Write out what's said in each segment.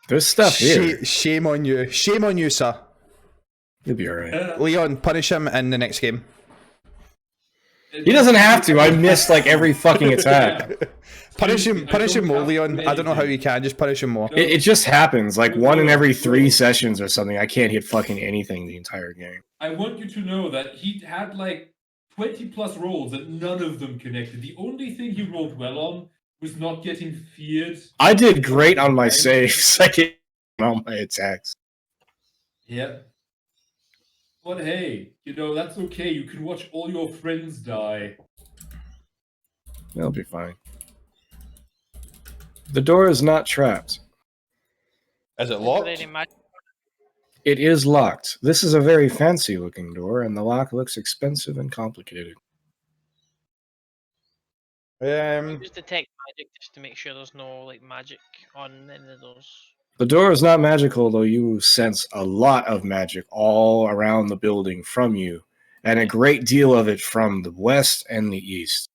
There's stuff here. Shame on you. Shame on you, sir. You'll be alright. Leon, punish him in the next game. He doesn't have to. I missed like every fucking attack. Punish him more, Leon. I don't know how you can. Just punish him more. It just happens. Like 1 in every 3 sessions or something. I can't hit fucking anything the entire game. I want you to know that he had like 20 plus rolls and none of them connected. The only thing he rolled well on was not getting feared. I did great on my saves. I get all my attacks. Yeah. But hey, you know, that's okay. You can watch all your friends die. That'll be fine. The door is not trapped. Is it locked? It is locked. This is a very fancy looking door, and the lock looks expensive and complicated. Use detect magic just to make sure there's no like magic on any of those. The door is not magical, though you sense a lot of magic all around the building from you, and a great deal of it from the west and the east.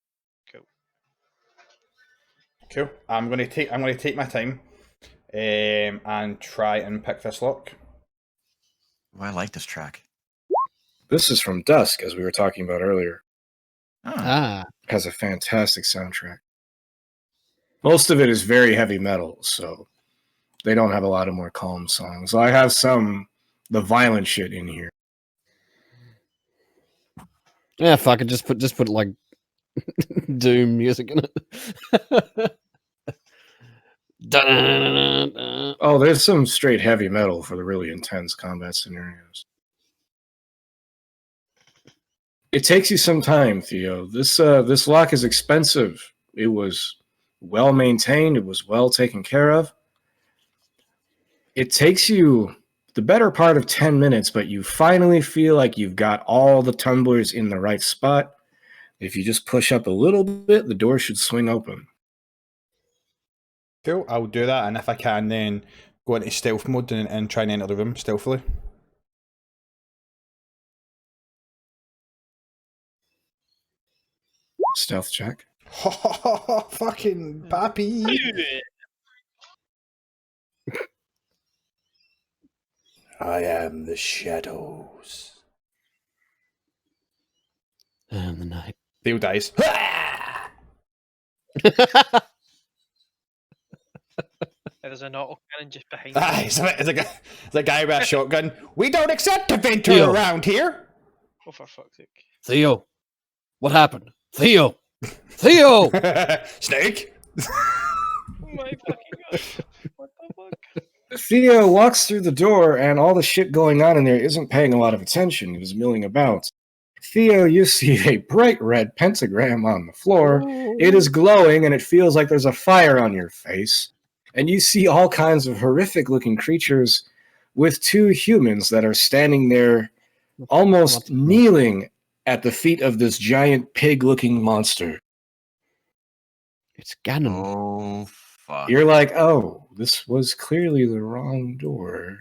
Cool. I'm gonna take my time, and try and pick this lock. Oh, I like this track. This is from Dusk, as we were talking about earlier. Oh. It has a fantastic soundtrack. Most of it is very heavy metal, so they don't have a lot of more calm songs. I have the violent shit in here. Yeah, fuck it. Just put like Doom music in it. Oh, there's some straight heavy metal for the really intense combat scenarios. It takes you some time, Theo. This lock is expensive. It was well maintained. It was well taken care of. It takes you the better part of 10 minutes, but you finally feel like you've got all the tumblers in the right spot. If you just push up a little bit, the door should swing open. Cool, I'll do that, and if I can, then go into stealth mode and try and enter the room stealthily. Stealth check. Fucking pappy! I am the shadows. And the night. Theo dies. There's an auto cannon just behind It's a guy with a shotgun. We don't accept a venture Theo. around here. Oh, for fuck's sake. Theo, what happened? Theo, Theo. Snake. Oh my fucking god. What the fuck? Theo walks through the door, and all the shit going on in there isn't paying a lot of attention. He was milling about. Theo, you see a bright red pentagram on the floor. It is glowing, and it feels like there's a fire on your face. And you see all kinds of horrific-looking creatures with 2 humans that are standing there, almost kneeling at the feet of this giant pig-looking monster. It's Ganon. Oh, fuck. You're like, oh, this was clearly the wrong door.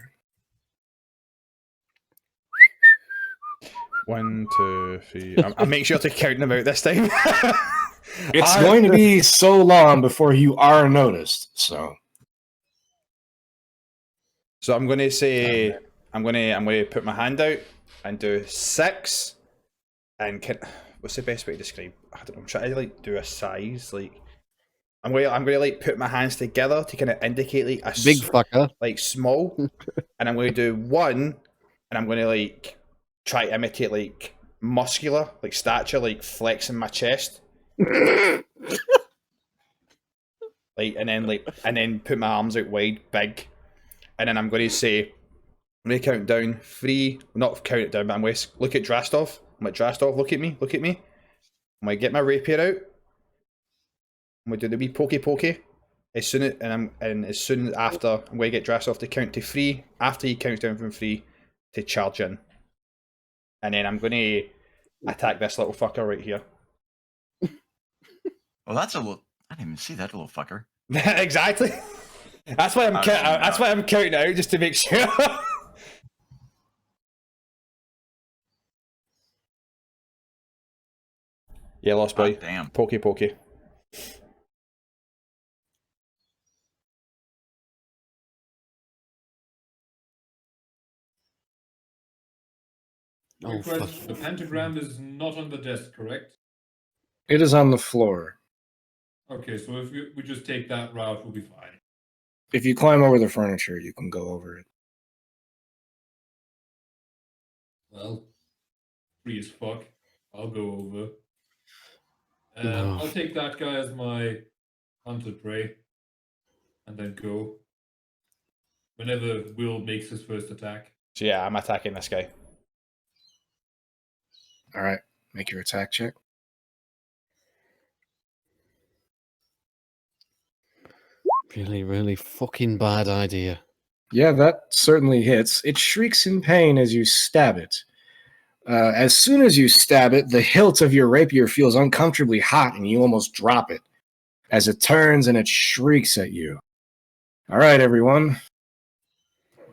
1, 2, 3. I'll make sure to count them out this time. It's going to be so long before you are noticed, so. So I'm going to say, I'm going to put my hand out and do 6. And what's the best way to describe? I don't know. I'm trying to like do a size. Like I'm going to like put my hands together to kind of indicate like a Big fucker. like small, and I'm going to do 1, and I'm going to like try to imitate like muscular, like stature, like flexing my chest. and then put my arms out wide, big, and then I'm going to say, I'm going to count down 3, not count it down, but I'm going to look at Drastov. I'm like, Drastov, look at me. I'm going to get my rapier out. I'm going to do the wee pokey. As soon as after, I'm going to get Drastov to count to 3. After he counts down from 3, to charge in. And then I'm going to attack this little fucker right here. Well, that's a little. I didn't even see that little fucker. Exactly. That's why I'm counting out, just to make sure. Yeah, lost boy. Oh, damn. Pokey. Quick fuck. question: the pentagram is not on the desk, correct? It is on the floor. Okay, so if we just take that route, we'll be fine. If you climb over the furniture, you can go over it. Well, free as fuck. I'll go over. No. I'll take that guy as my hunter prey, and then go. Whenever Will makes his first attack. So yeah, I'm attacking this guy. All right, make your attack check. Really, really fucking bad idea. Yeah, that certainly hits. It shrieks in pain as you stab it. As soon as you stab it, the hilt of your rapier feels uncomfortably hot and you almost drop it as it turns and it shrieks at you. All right, everyone.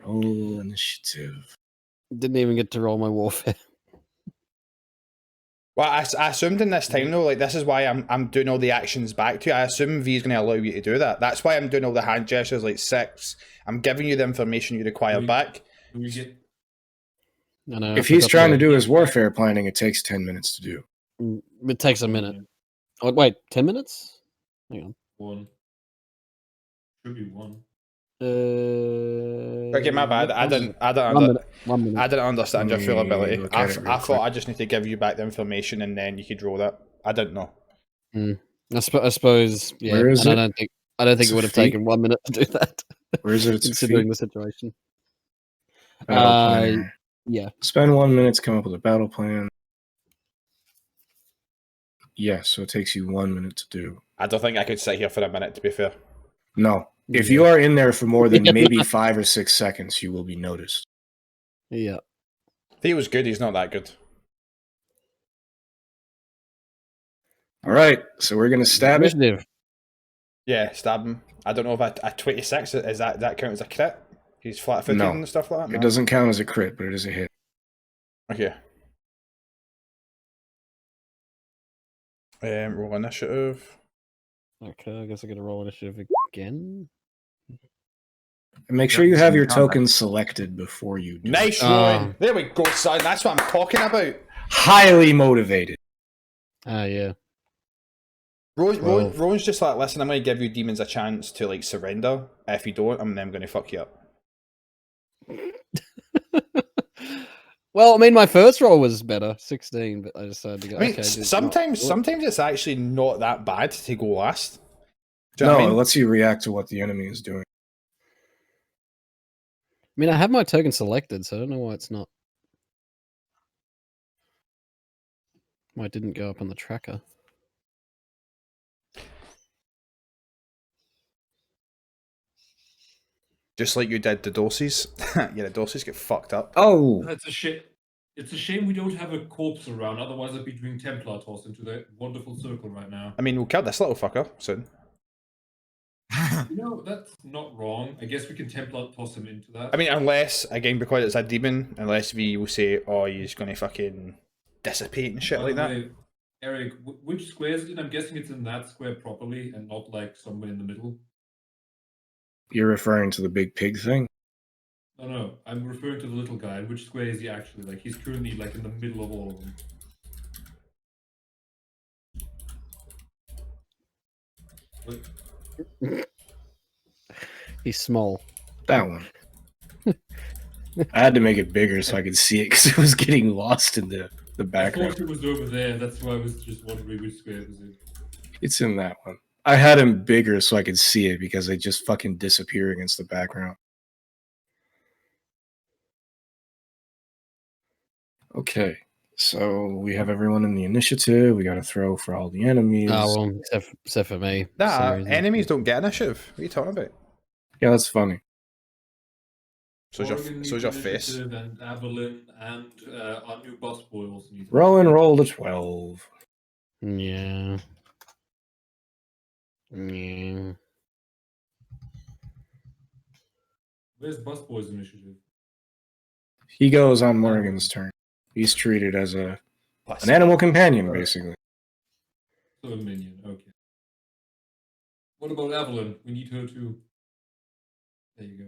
Roll initiative. Didn't even get to roll my warfare. Well, I assumed in this time though, like this is why I'm doing all the actions back to you. I assume V is going to allow you to do that. That's why I'm doing all the hand gestures like 6. I'm giving you the information you require back. Do we get? No, no. If he's trying to do his warfare planning, it takes 10 minutes to do. It takes a minute. Oh, wait, 10 minutes? Hang on. 1. Should be 1. Okay, my bad. I didn't 1 minute. I didn't understand your full ability. Look at it real I thought quick. I just need to give you back the information and then you could roll that. I didn't know. I suppose, yeah. Where is and it? I don't think It's it a would have feat? taken 1 minute to do that. Where is it? It's a considering feat? the situation. Battle planner. Yeah. Spend 1 minute to come up with a battle plan. Yes, so it takes you 1 minute to do. I don't think I could sit here for a minute, to be fair. No. If you are in there for more than maybe 5 or 6 seconds, you will be noticed. Yeah. If he was good, he's not that good. All right, so we're going to stab it. Initiative. Yeah, stab him. I don't know if a 26, is that count as a crit? He's flat-footed No. and stuff like that? It doesn't count as a crit, but it is a hit. Okay. Roll initiative. Okay, I guess I gotta roll initiative again. And make sure Yep, you have same your combat. tokens selected before you do. Nice it. rolling. There we go, son. That's what I'm talking about. Highly motivated. Yeah. Rowan's just like, listen, I'm going to give you demons a chance to like surrender. If you don't, I'm then going to fuck you up. Well, I mean, my first roll was better, 16, but I decided to go. I mean, okay, sometimes it's actually not that bad to go last. Do you No, know what I it mean? lets you react to what the enemy is doing. I mean, I have my token selected, so I don't know why it's not. Why it didn't go up on the tracker. Just like you did the doses. Yeah, the doses get fucked up. Oh, That's a shit. It's a shame we don't have a corpse around. Otherwise, I'd be doing Templar toss into that wonderful circle right now. I mean, we'll kill this little fucker soon. You know, that's not wrong. I guess we can Templar toss him into that. I mean, unless, again, because it's a demon, unless we will say, oh, he's going to fucking dissipate and shit By like the that. way, Eric, which square is it in? I'm guessing it's in that square properly and not like somewhere in the middle. you're referring to the big pig thing? No, I'm referring to the little guy. Which square is he actually? Like, he's currently like in the middle of all of them. What? He's small. That one. I had to make it bigger so I could see it because it was getting lost in the I background. thought it was over there. That's why I was just wondering which square it was in. It's in that one. I had him bigger so I could see it because they just fucking disappear against the background. Okay, so we have everyone in the initiative. We got to throw for all the enemies. Oh, well, except for me. for some Nah, reason. enemies don't get initiative. What are you talking about? Yeah, that's funny. So's Morgan your needs face. initiative, and Avalyn and our new boss boy also needs Rowan rolled a 12. Yeah. Yeah. Where's boss boy's initiative? He goes on Morgan's turn. He's treated as an animal companion, basically. So a minion, okay. What about Avalyn? We need her too. There you go.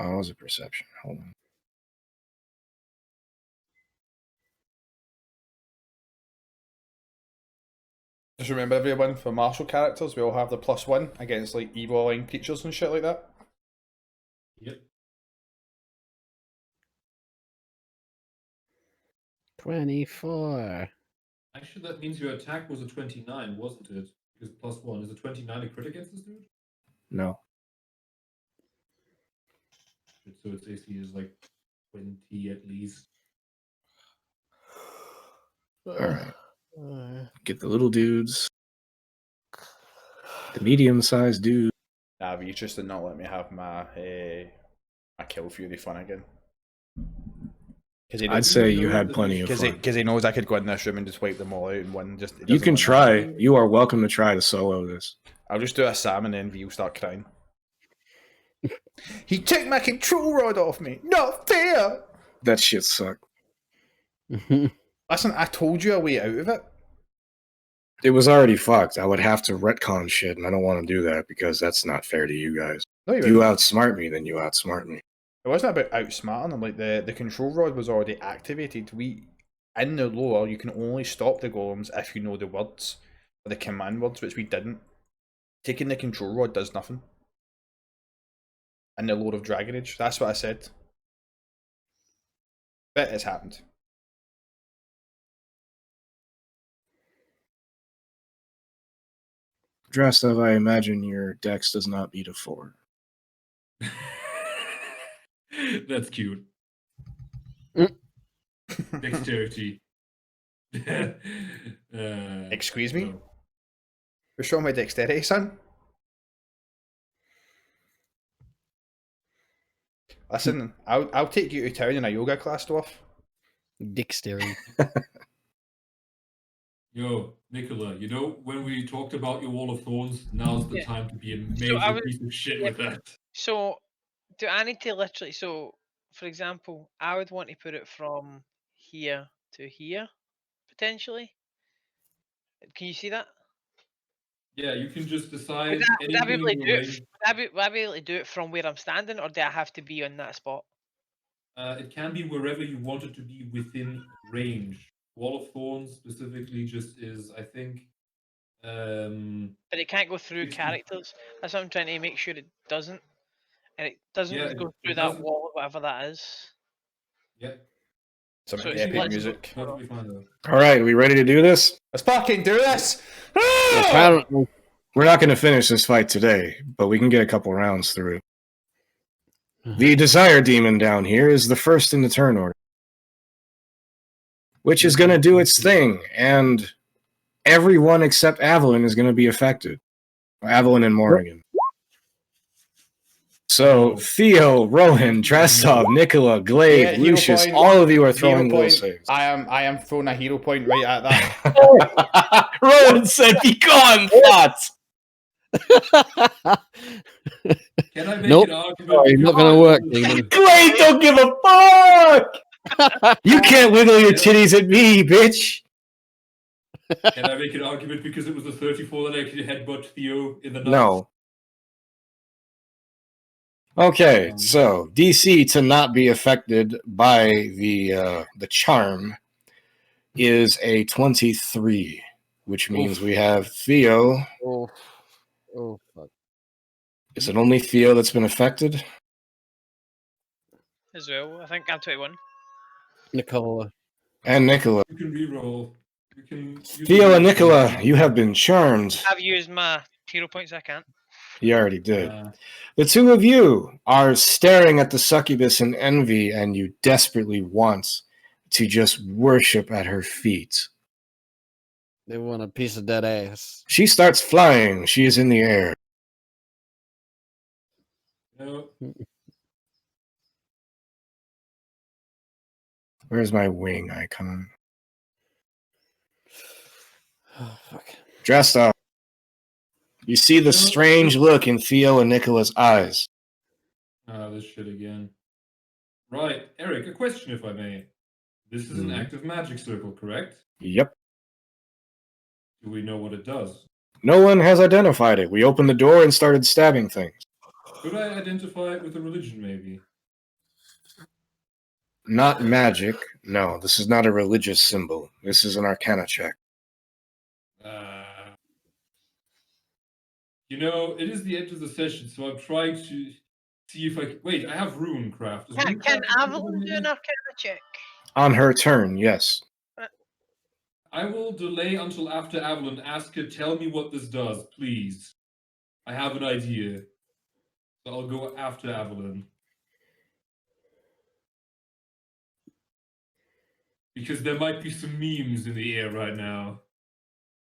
Oh, it was a perception. Hold on. Just remember, everyone, for martial characters, we all have the +1 against like evil line creatures and shit like that. Yep. 24. Actually, that means your attack was a 29, wasn't it? Because +1 is a 29 a crit against this dude. No. So its AC is like 20 at least. All right. Get the little dudes. The medium-sized dude. Nah, but you just did not let me have my kill fury fun again. I'd say you had plenty of fun. Because he knows I could go in this room and just wipe them all out in one. Just You can try. You are welcome to try to solo this. I'll just do a Sam and then V will start crying. He took my control rod off me. Not fair. That shit sucked. Listen, I told you a way out of it. It was already fucked. I would have to retcon shit, and I don't want to do that because that's not fair to you guys. No, if you outsmart me, then you outsmart me. It wasn't about outsmarting them. Like the control rod was already activated. In the lore, you can only stop the golems if you know the words, or the command words, which we didn't. Taking the control rod does nothing. In the lore of Dragon Age, that's what I said. But it's happened. Drastov, I imagine your dex does not beat a 4. That's cute. Dexterity. Excuse me? No. You're showing my dexterity, son? Listen, I'll take you to town in a yoga class, dwarf. Dexterity. Yo, Nicola, you know when we talked about your wall of thorns, now's the time to be a major piece of shit with that. So, do I need to literally? So, for example, I would want to put it from here to here, potentially. Can you see that? Yeah, you can just decide Would I be able to anything do it? related. Would I be able to do it from where I'm standing, or do I have to be on that spot? It can be wherever you want it to be within range. Wall of Thorns specifically just is, I think. But it can't go through characters. That's what I'm trying to make sure it doesn't. And it doesn't Yeah, go it through that doesn't. wall, whatever that is. Yeah. Some So it's epic flexible. music. Perfectly fine though. All right, are we ready to do this? Let's fucking do this! Apparently. We're not going to finish this fight today, but we can get a couple rounds through. The Desire Demon down here is the first in the turn order, which is going to do its thing, and everyone except Avalon is going to be affected. Avalon and Morrigan. So, Theo, Rowan, Drastov, Nicola, Glaive, Yeah, Lucius, point. all of you are throwing Hero will point. saves. I am throwing a hero point right at that. Rowan said, "Be gone, thoughts." Can I make Nope. an argument? Sorry, not gonna work, Demon. Glaive don't give a fuck! You can't wiggle your titties at me, bitch! Can I make an argument because it was a 34 that actually headbutt Theo in the nuts? No. Okay, so DC to not be affected by the charm is a 23, which means we have Theo. Oh, fuck. Is it only Theo that's been affected? As well, I think I'm 21. Nicola. And Nicola. You can reroll. You can use Theo and the- Nicola, you have been charmed. I've used my hero points, I can't. You already did. The two of you are staring at the succubus in envy, and you desperately want to just worship at her feet. They want a piece of dead ass. She starts flying. She is in the air. No. Where's my wing icon? Oh, fuck. Dressed up. You see the strange look in Theo and Nicola's eyes. This shit again. Right, Eric, a question if I may. This is an active magic circle, correct? Yep. Do we know what it does? No one has identified it. We opened the door and started stabbing things. Could I identify it with a religion, maybe? Not magic. No, this is not a religious symbol. This is an arcana check. You know, it is the end of the session, so I'm trying to see if I can... Wait, I have Runecraft. Is Can Runecraft Avalon do an Arcana check? On her turn, yes. I will delay until after Avalon. Ask her, tell me what this does, please. I have an idea. So I'll go after Avalon. Because there might be some memes in the air right now.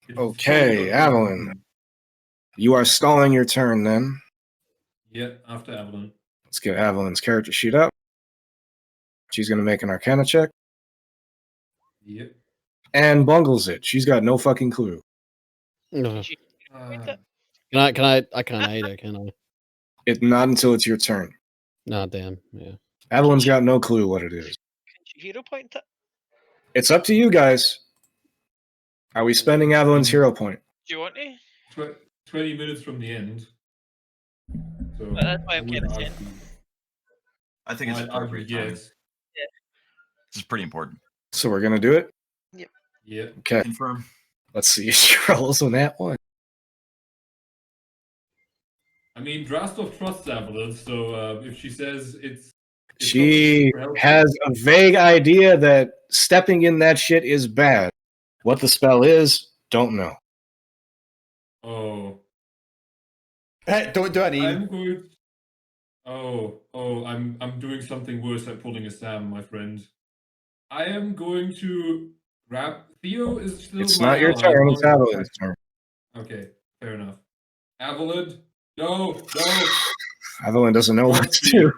It's Okay, totally Avalon. You are stalling your turn then. Yep, after Avalon. Let's get Avalon's character sheet up. She's going to make an Arcana check. Yep. And bungles it. She's got no fucking clue. No. Uh, I can't aid her, can I? Not until it's your turn. No, damn. Yeah. Avalon's got no clue what it is. Can she hero point it? It's up to you guys. Are we spending Avalon's hero point? Do you want to? 20 minutes from the end. So That's why I'm I would kinda saying. argue- I think it's I'd argue appropriate timing. yes. This is pretty important. So we're going to do it? Yep. Okay. Confirm. Let's see if she rolls on that one. I mean, Drastov trusts Avalon, so if she says it's She super helpful- has a vague idea that stepping in that shit is bad. What the spell is, don't know. Oh. Hey, don't do it, Ian. I'm going. I'm doing something worse. I'm pulling a Sam, my friend. I am going to grab. Theo is still. It's my not your ally. turn, it's Avalon's turn. Okay, fair enough. Avalon, no. Avalon doesn't know what to do.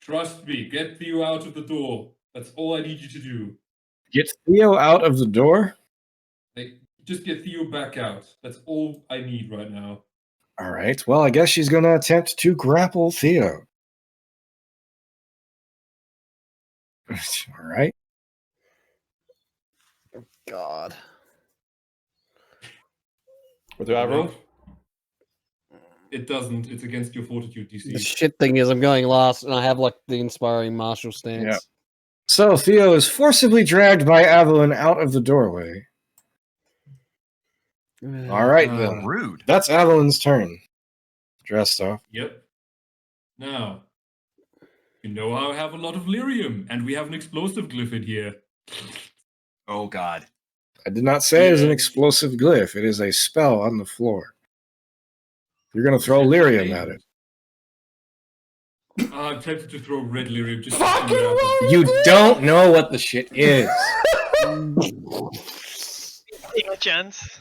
Trust me. Get Theo out of the door. That's all I need you to do. Get Theo out of the door? Like, just get Theo back out. That's all I need right now. All right. Well, I guess she's going to attempt to grapple Theo. All right. God. What do I roll? It doesn't. It's against your fortitude The DC. shit thing is, I'm going last, and I have like the inspiring martial stance. Yeah. So Theo is forcibly dragged by Avalon out of the doorway. All right, then. Rude. That's Avalon's turn. Dressed off. Yep. Now, you know how I have a lot of lyrium, and we have an explosive glyph in here. Oh God. I did not say it is an Yeah. explosive glyph. It is a spell on the floor. You're going to throw lyrium at it. I'm tempted to throw red lyrium just Fucking to see what happens. You don't know what the shit is. Take a chance.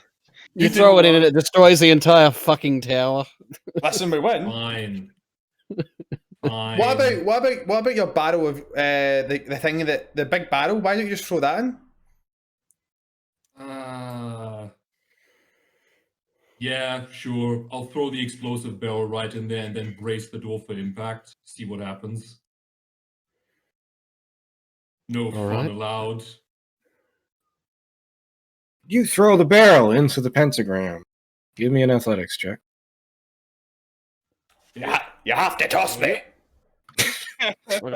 You throw it in and it destroys the entire fucking tower. Listen, we win. Fine. Fine. What about your barrel of the thing that the big barrel? Why don't you just throw that in? Yeah, sure. I'll throw the explosive barrel right in there and then brace the door for impact. See what happens. No fun right. allowed. You throw the barrel into the pentagram. Give me an athletics check. You have to toss me. Don't tell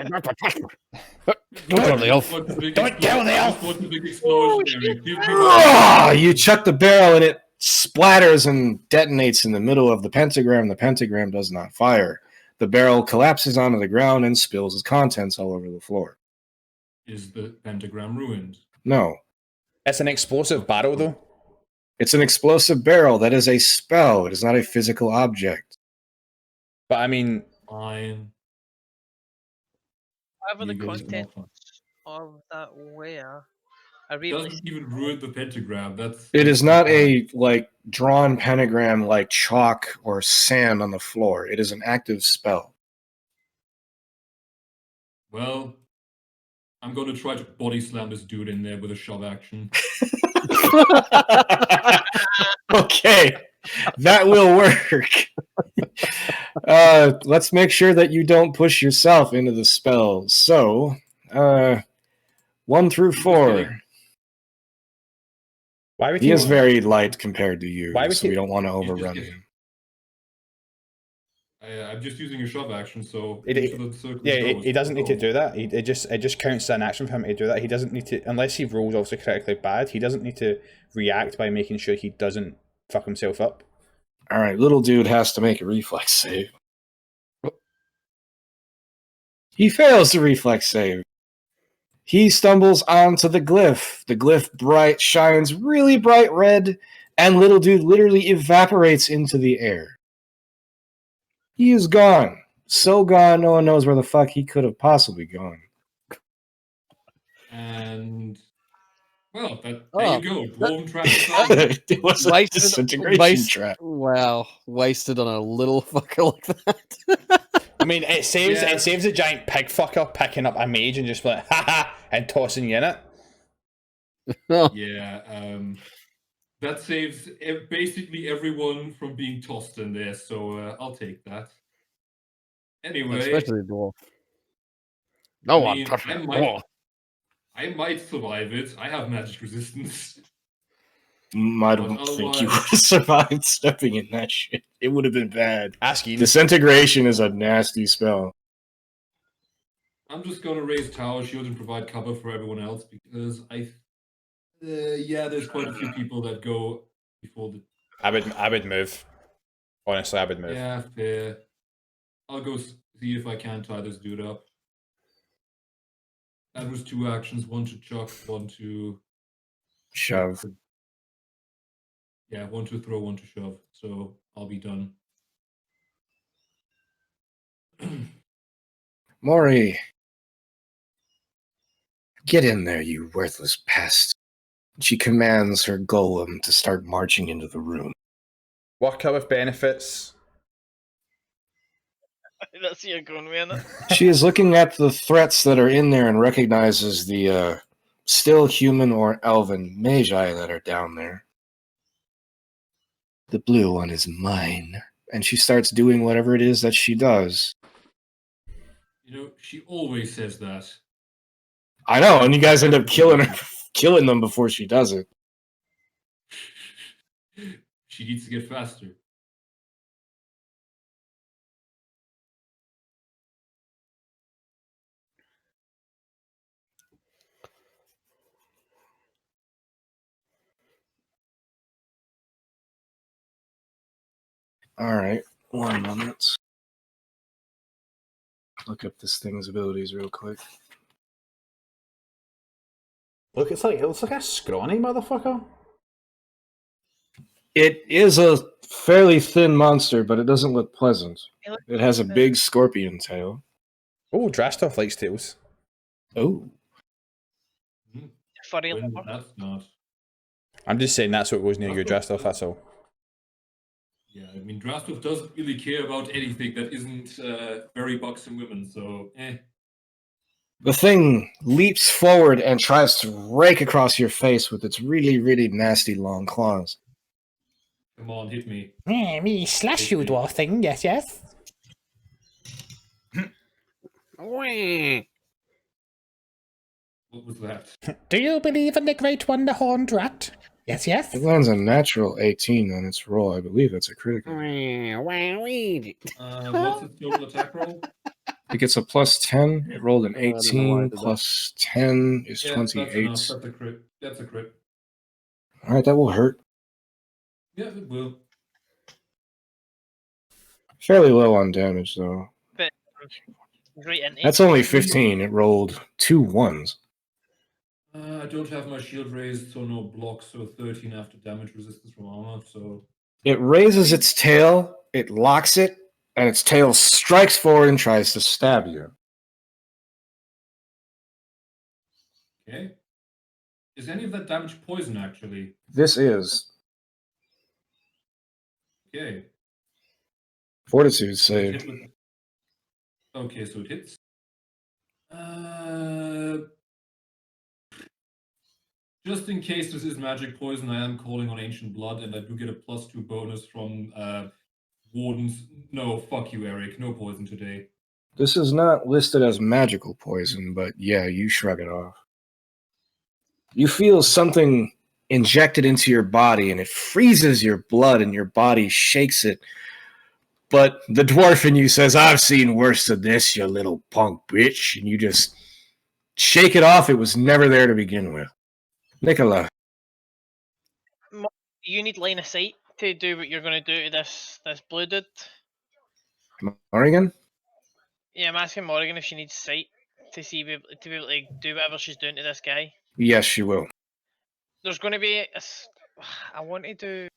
the elf. Don't tell the elf. What's the big explosion? Eric? Give me Ah, you chuck the barrel and it splatters and detonates in the middle of the pentagram. The pentagram does not fire. The barrel collapses onto the ground and spills its contents all over the floor. Is the pentagram ruined? No. It's an explosive barrel, though. It's an explosive barrel. That is a spell. It is not a physical object. But I mean, Fine. Whatever the You guys content can all of that were, I fun. really Doesn't even ruin the pentagram. That's. It is not a drawn pentagram like chalk or sand on the floor. It is an active spell. Well, I'm going to try to body slam this dude in there with a shove action. Okay, that will work. Let's make sure that you don't push yourself into the spell. So, 1 through 4. why would He he? is very light compared to you, Why would so he- we don't want to just overrun getting- him. I'm just using a shove action, so It- each of the circles Yeah, goes. he doesn't need to So- do that. It just counts as an action for him to do that. He doesn't need to, unless he rolls obviously critically bad. He doesn't need to react by making sure he doesn't fuck himself up. All right, little dude has to make a reflex save. He fails the reflex save. He stumbles onto the glyph. The glyph shines really bright red, and little dude literally evaporates into the air. He is gone. So gone, no one knows where the fuck he could have possibly gone. And well, there Oh, you go. Dwarven trap assignment. It was a Wasted- disintegration trap. Wow, wasted on a little fucker like that. I mean, it saves Yeah. it saves a giant pig fucker picking up a mage and just like haha and tossing you in it. Oh, Yeah, that saves basically everyone from being tossed in there, so I'll take that. Anyway, especially the dwarf. No one mean, touches I the might- dwarf. I might survive it. I have magic resistance. I But don't think you otherwise- would have survived stepping in that shit. It would have been bad. Ask Ian. Disintegration is a nasty spell. I'm just gonna raise tower shield and provide cover for everyone else because yeah, there's quite a few people that go before the. I would move. Honestly, I would move. Yeah, fair. I'll go see if I can tie this dude up. That was 2 actions, 1 to chuck, 1 to Shove. yeah, 1 to throw, 1 to shove. So I'll be done. Maury. Get in there, you worthless pest. She commands her golem to start marching into the room. Work out with benefits. That's you're going with it. She is looking at the threats that are in there and recognizes the still human or elven magi that are down there. The blue one is mine. And she starts doing whatever it is that she does. You know, she always says that. I know, and you guys end up killing them before she does it. She needs to get faster. Alright, 1 moment. Look up this thing's abilities real quick. Look, it looks like a scrawny motherfucker. It is a fairly thin monster, but it doesn't look pleasant. It has a big scorpion tail. Oh, Drastov likes tails. Oh. Furry When liver. that's not. I'm just saying that's what goes near your Drastov, that's all. Yeah, I mean, Drastov doesn't really care about anything that isn't very buxom women, so The thing leaps forward and tries to rake across your face with its really, really nasty long claws. Come on, hit me. Me slash you, dwarf thing, yes. What was that? Do you believe in the great one, the horned rat? Yes. It lands a natural 18 on its roll. I believe that's a critical. What's its total attack roll? It gets a plus 10. It rolled an I don't know why I 18. did that. Plus 10 is Yeah, that's 28. enough. That's a crit. That's a crit. Alright, that will hurt. Yeah, it will. Fairly low on damage, though. Great intake. That's only 15. It rolled 2 ones. I don't have my shield raised, so no block, so 13 after damage resistance from armor, so... It raises its tail, it locks it, and its tail strikes forward and tries to stab you. Okay. Is any of that damage poison, actually? This is Okay. Fortitude So it save. hit with- Okay, so it hits. Just in case this is magic poison, I am calling on Ancient Blood, and I do get a +2 bonus from Wardens. No, fuck you, Eric. No poison today. This is not listed as magical poison, but yeah, you shrug it off. You feel something injected into your body, and it freezes your blood, and your body shakes it. But the dwarf in you says, "I've seen worse than this, you little punk bitch." And you just shake it off. It was never there to begin with. Nicola. You need line of sight to do what you're going to do to this blue dude. Morrigan? Yeah, I'm asking Morrigan if she needs sight to be able to do whatever she's doing to this guy. Yes, she will. There's going to be I want to do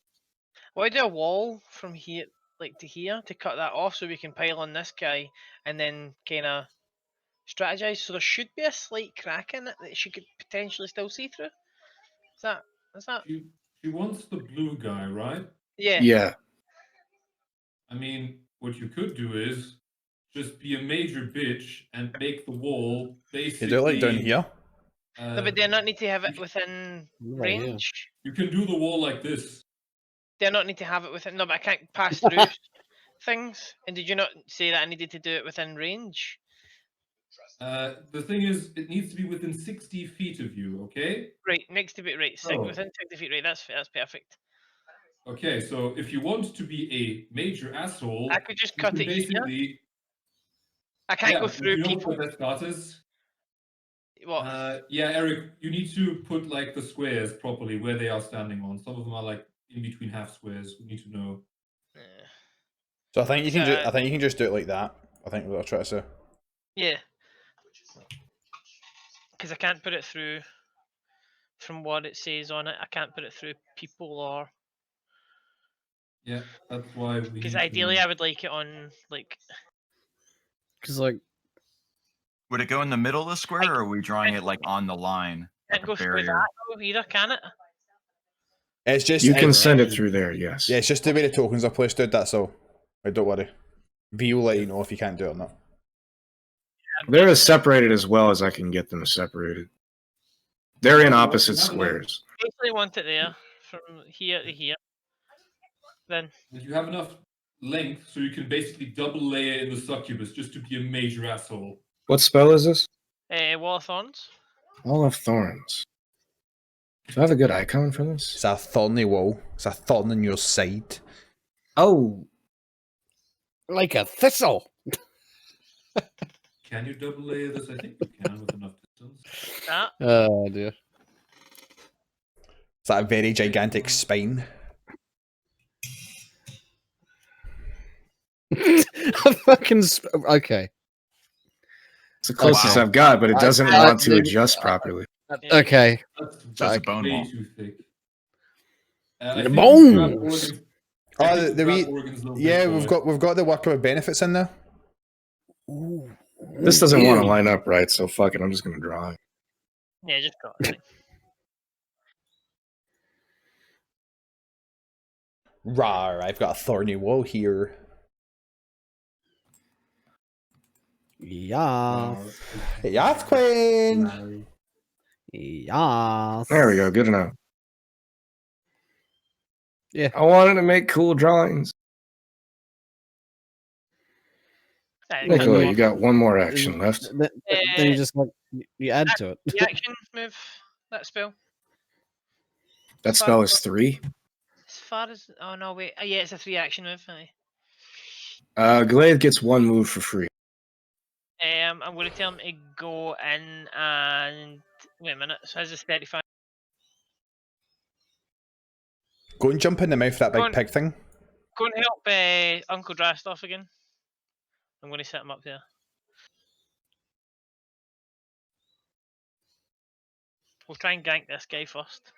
a wall from here, like to here, to cut that off so we can pile on this guy and then kind of strategize. So there should be a slight crack in it that she could potentially still see through. Is that? She wants the blue guy, right? Yeah. Yeah. I mean, what you could do is just be a major bitch and make the wall You basically. do it like down here. No, but they not need to have it within Right here. range. You can do the wall like this. They not need to have it within. No, but I can't pass through things. And did you not say that I needed to do it within range? The thing is, it needs to be within 60 feet of you, okay? Right, next to it, right. Oh. Within 60 feet, right. That's perfect. Okay, so if you want to be a major asshole, I could just you cut can it here. basically. I can't Yeah, go but through you know people. what the best start is? What? Yeah, Eric, you need to put like the squares properly where they are standing on. Some of them are like in between half squares. We need to know. So I think you can. So, I think you can just do it like that. I think what I'll try to say. Yeah. Because I can't put it through. From what it says on it, I can't put it through people or. Yeah, that's why we. Because need ideally, to... I would like it on like. Because like, Would it go in the middle of the square, or are we drawing it like on the line, like Can't a go through barrier? that though, either, can it? It's just You can send it through there, yes. Yeah, it's just the way the tokens are placed, dude. That's all. Like, don't worry. V will let you know if you can't do it or not. They're as separated as well as I can get them separated. They're in opposite squares. Basically, want it there from here to here. Then. If you have enough length, so you can basically double layer in the succubus just to be a major asshole. What spell is this? Wall of Thorns. Wall of Thorns. Do I have a good icon for this? It's a thorny wall. It's a thorn in your side. Oh. like a thistle. Can you double layer this? I think you can with enough distance. That. Oh dear. It's like a very gigantic spine. A fucking okay. It's the closest Wow. I've got, but it doesn't I- want to I- adjust properly. Okay. That's Just a bone way wall. too thick. The I think bones! you grab organs- I Oh, think the you grab wee. organs a little Yeah, bit, we've got the worker with benefits in there. Ooh. This doesn't want to Ew. line up right, so fuck it. I'm just going to draw it. Yeah, just got it. Rawr, I've got a thorny wall here. Yeah. Yes, Queen! Yes. There we go. Good enough. Yeah. I wanted to make cool drawings. Nicola, you got one more action left. Then you just like you add to it. The action move. That spell. That spell is 3. As far as no wait, yeah, it's a 3 action move. Glaive gets 1 move for free. I'm going to tell him to go in and wait a minute. So his is 35. Go and jump in the mouth of that Go big on. pig thing. Go and help Uncle Drastoff again. I'm going to set him up there. We'll try and gank this guy first.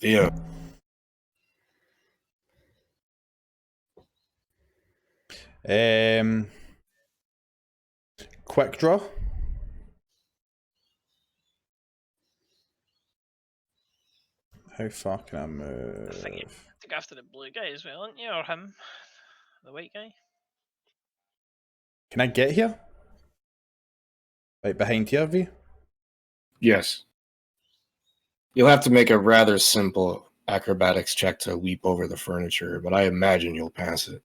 Yeah. Quick draw. How far can I move? I think you have to go after the blue guy as well, aren't you? Or him? The white guy? Can I get here? Like behind here, V? Yes. You'll have to make a rather simple acrobatics check to leap over the furniture, but I imagine you'll pass it.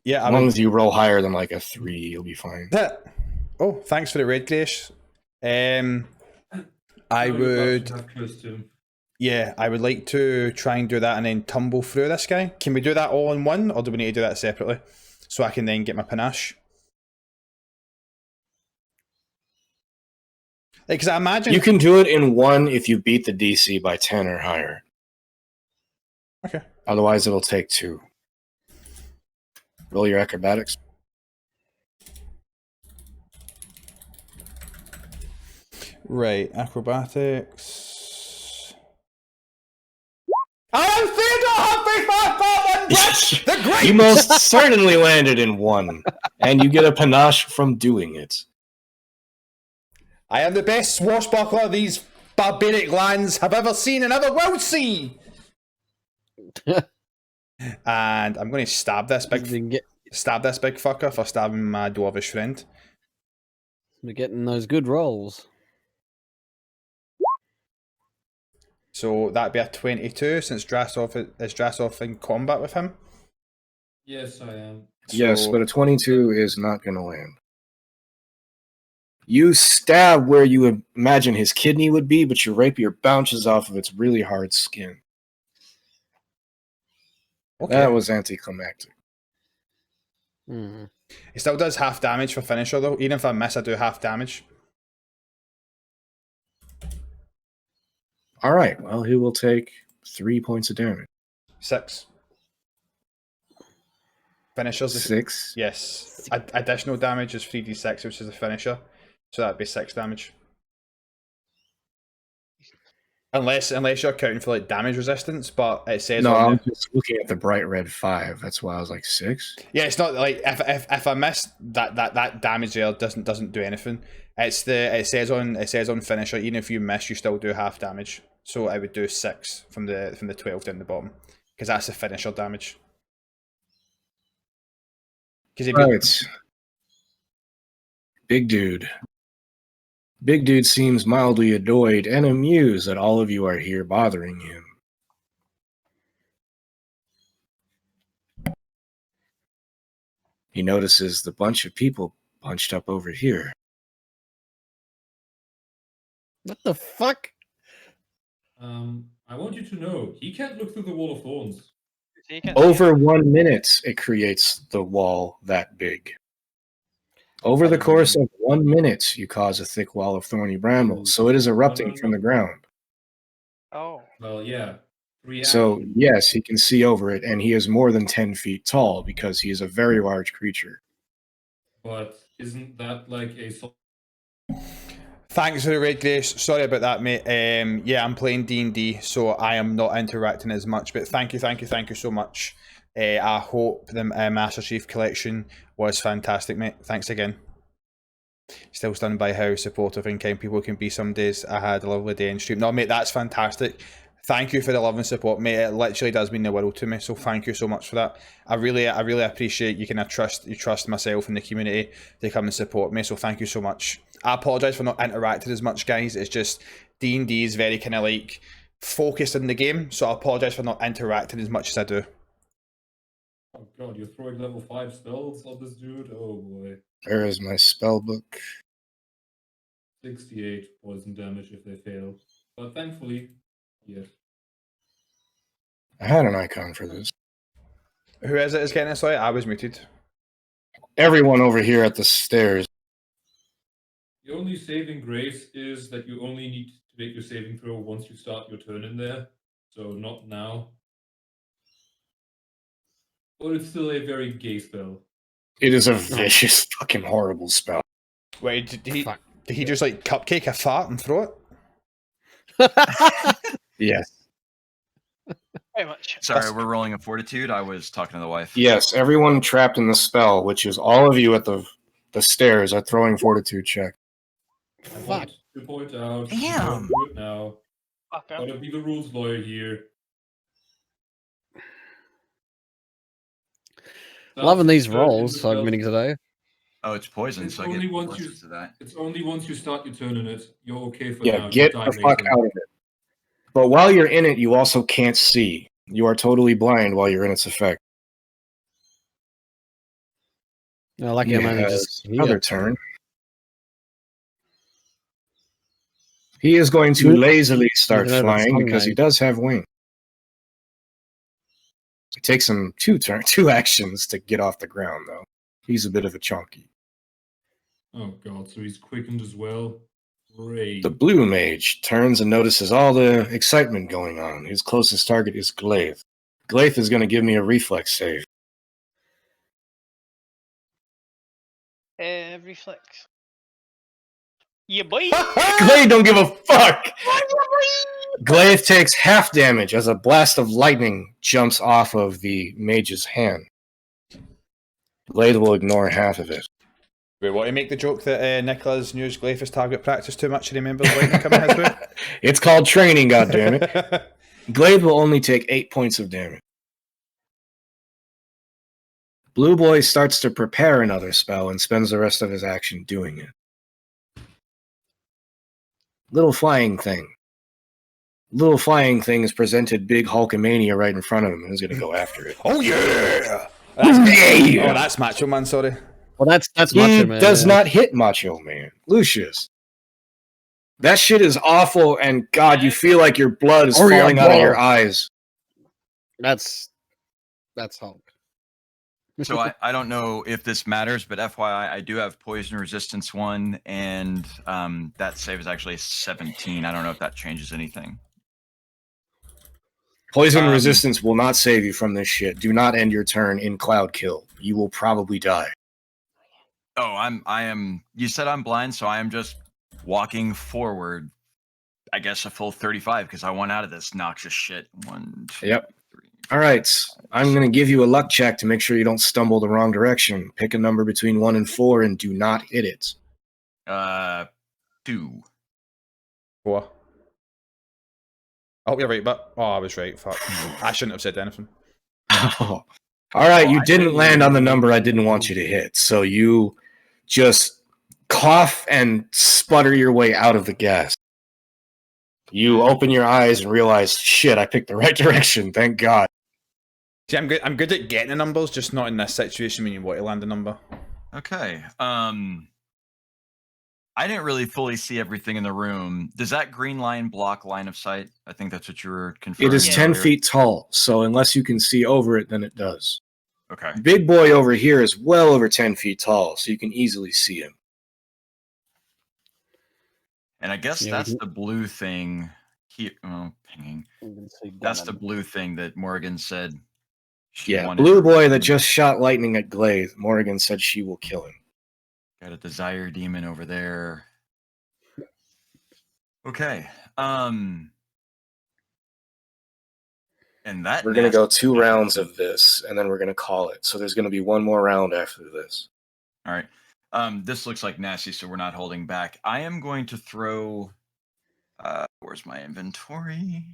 Yeah, As long as you roll higher than like a 3, you'll be fine. That. Oh, thanks for the red, Grace. I would. Yeah, I would like to try and do that and then tumble through this guy. Can we do that all in one, or do we need to do that separately? So I can then get my panache. Because I imagine You can do it in 1 if you beat the DC by 10 or higher. Okay. Otherwise, it'll take 2. Roll your acrobatics. Right, acrobatics. I am Theodore the Great! You most certainly landed in 1, and you get a panache from doing it. I am the best swashbuckler these barbaric lands have ever seen and ever will see! And I'm going to stab this big fucker for stabbing my dwarvish friend. We're getting those good rolls. So that'd be a 22 since Drasov in combat with him. Yes, I am. Yes, So- but a 22 is not going to land. You stab where you would imagine his kidney would be, but your rapier bounces off of its really hard skin. Okay. That was anticlimactic. Hmm. He still does half damage for finisher though. Even if I miss, I do half damage. All right, well, he will take 3 points of damage. 6. Finishers is 6. yes. Additional damage is 3d6, which is a finisher. So that'd be 6 damage. Unless you're counting for like damage resistance, but it says No, on I'm the, just looking at the bright red 5. That's why I was like 6. yeah, it's not like if I miss that damage there doesn't do anything. It says on finisher, even if you miss, you still do half damage. So I would do 6 from the 12 down the bottom because that's the finisher damage. Because if you Right. Big dude. Big dude seems mildly annoyed and amused that all of you are here bothering him. He notices the bunch of people bunched up over here. What the fuck? I want you to know, he can't look through the wall of thorns. So you can't see Over 1 minute, it creates the wall that big. Over the course of 1 minute, you cause a thick wall of thorny brambles, so it is erupting from the ground. it. Oh. Well, yeah. So, Reaction. yes, he can see over it, and he is more than 10 feet tall because he is a very large creature. But isn't that like a Thanks for the raid, Grace. Sorry about that, mate. Yeah, I'm playing D&D, so I am not interacting as much. But thank you so much. I hope the Master Chief Collection was fantastic, mate. Thanks again. Still stunned by how supportive and kind people can be some days. I had a lovely day in stream. No, mate, that's fantastic. Thank you for the love and support, mate. It literally does mean the world to me. So thank you so much for that. I really appreciate you kind of trust myself and the community to come and support me. So thank you so much. I apologise for not interacting as much, guys. It's just D&D is very kind of like focused in the game. So I apologise for not interacting as much as I do. Oh god, you're throwing level 5 spells on this dude? Oh boy. Where is my spell book? 68 poison damage if they fail. But thankfully, yes. I had an icon for this. Who is it is getting this? Sorry, I was muted. Everyone over here at the stairs. The only saving grace is that you only need to make your saving throw once you start your turn in there. So not now. But it's still a very gay spell. It is a vicious, fucking horrible spell. Wait, did he Fuck. did he just like cupcake a fart and throw it? Yes. Very much. Sorry, we're rolling a fortitude. I was talking to the wife. Yes, everyone trapped in the spell, which is all of you at the stairs, are throwing fortitude check. I Fuck. want to point out. Damn. Don't do it now. Fucker. Gotta be the rules lawyer here. Loving these Start in rolls the so I'm spell. winning today. Oh, it's poison, It's so I only get once you- pluses to that. It's only once you start your turn in it, you're okay for Yeah, now. get You the die fuck later. out of it. But while you're in it, you also can't see. You are totally blind while you're in its effect. No, lucky He I'm only has just another here. turn. He is going to Moving lazily start over the flying sun because he name. does have wings. It takes him two actions to get off the ground, though. He's a bit of a chunky. Oh god, so he's quickened as well. Great. The blue mage turns and notices all the excitement going on. His closest target is Glaith. Glaith is going to give me a reflex save. Reflex. Yeah, boy. Glaith don't give a fuck! Glaith takes half damage as a blast of lightning jumps off of the mage's hand. Glaith will ignore half of it. We want to make the joke that Nicola's used Glyph's target practice too much and remembers lightning coming his way. It's called training, goddammit. Glaith will only take 8 points of damage. Blue Boy starts to prepare another spell and spends the rest of his action doing it. Little flying thing. Little flying thing is presented big Hulkamania right in front of him and is going to go after it. Oh yeah! Yeah! Oh, that's Macho Man, sorry. Well, that's He Macho Man. does yeah. not hit Macho Man. Lucius. That shit is awful, and God, you feel like your blood is Oh, yeah, falling out of bro. your eyes. That's Hulk. So I don't know if this matters, but FYI, I do have poison resistance 1, and that save is actually 17. I don't know if that changes anything. Poison resistance will not save you from this shit. Do not end your turn in Cloud Kill. You will probably die. Oh, I am. You said I'm blind, so I am just walking forward. I guess a full 35 because I want out of this noxious shit. 1, 2, Yep. 3. All right. I'm going to give you a luck check to make sure you don't stumble the wrong direction. Pick a number between 1 and 4 and do not hit it. 2. 4. I hope you're right, but I was right. Fuck. I shouldn't have said anything. All right. Oh, You I didn't didn't land even- on the number I didn't want you to hit. So you just cough and sputter your way out of the gas. You open your eyes and realize, shit, I picked the right direction. Thank God. See, I'm good at getting the numbers, just not in this situation when you want to land a number. Okay. I didn't really fully see everything in the room. Does that green line block line of sight? I think that's what you were confirming. It is 10 earlier. feet tall, so unless you can see over it, then it does. Okay. Big boy over here is well over 10 feet tall, so you can easily see him. And I guess Yeah, that's we the blue thing. Pinging. That's the blue thing that Morgan said. She Yeah, wanted blue to boy that remove. just shot lightning at Glaive. Morrigan said she will kill him. Got a desire demon over there. Okay. And that We're going to go nasty 2 shit. rounds of this, and then we're going to call it. So there's going to be 1 more round after this. All right. This looks like nasty, so we're not holding back. I am going to throw. Where's my inventory?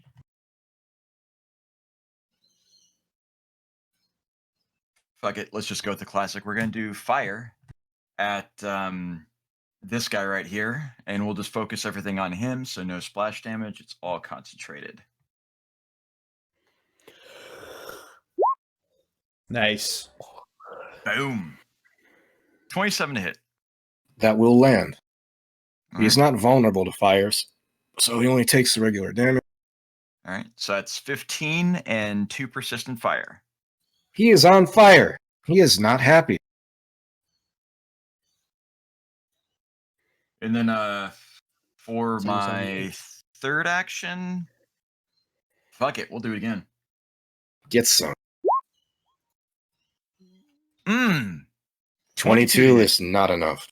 Fuck it. Let's just go with the classic. We're going to do fire at this guy right here, and we'll just focus everything on him, so no splash damage. It's all concentrated. Nice. Boom. 27 to hit. That will land. All He's right. not vulnerable to fires, so he only takes the regular damage. All right. So that's 15 and 2 persistent fire. He is on fire. He is not happy. And then for Seems my like- third action, fuck it, we'll do it again. Get some. 22 is not enough.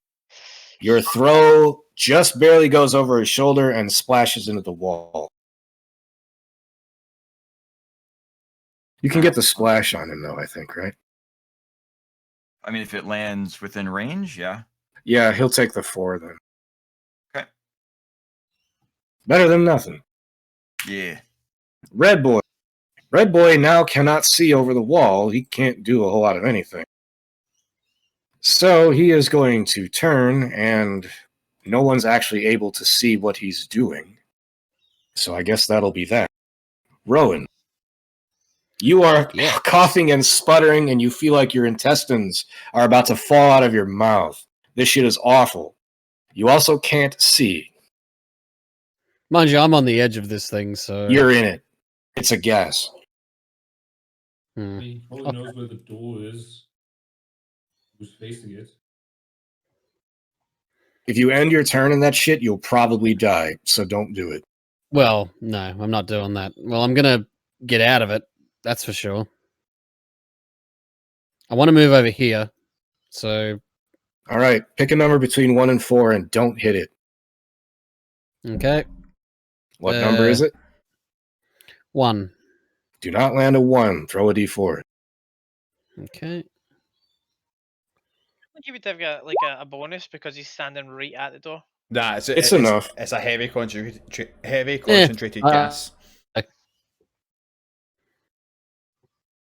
Your throw just barely goes over his shoulder and splashes into the wall. You can get the splash on him, though, I think, right? I mean, if it lands within range, yeah. Yeah, he'll take the 4 then. Okay. Better than nothing. Yeah. Red Boy. Red Boy now cannot see over the wall. He can't do a whole lot of anything. So he is going to turn, and no one's actually able to see what he's doing. So I guess that'll be that. Rowan. You are coughing and sputtering, and you feel like your intestines are about to fall out of your mouth. This shit is awful. You also can't see. Mind you, I'm on the edge of this thing, so You're in it. It's a guess. Hmm. He probably knows where the door is. Who's facing it? If you end your turn in that shit, you'll probably die, so don't do it. Well, no, I'm not doing that. Well, I'm gonna get out of it. That's for sure. I want to move over here. So, All right, pick a number between 1 and 4 and don't hit it. okay. What number is it? 1. Do not land a 1. Throw a d4. Okay. I think he would have got like a bonus because he's standing right at the door. Nah, It's enough. It's a heavy concentrated gas.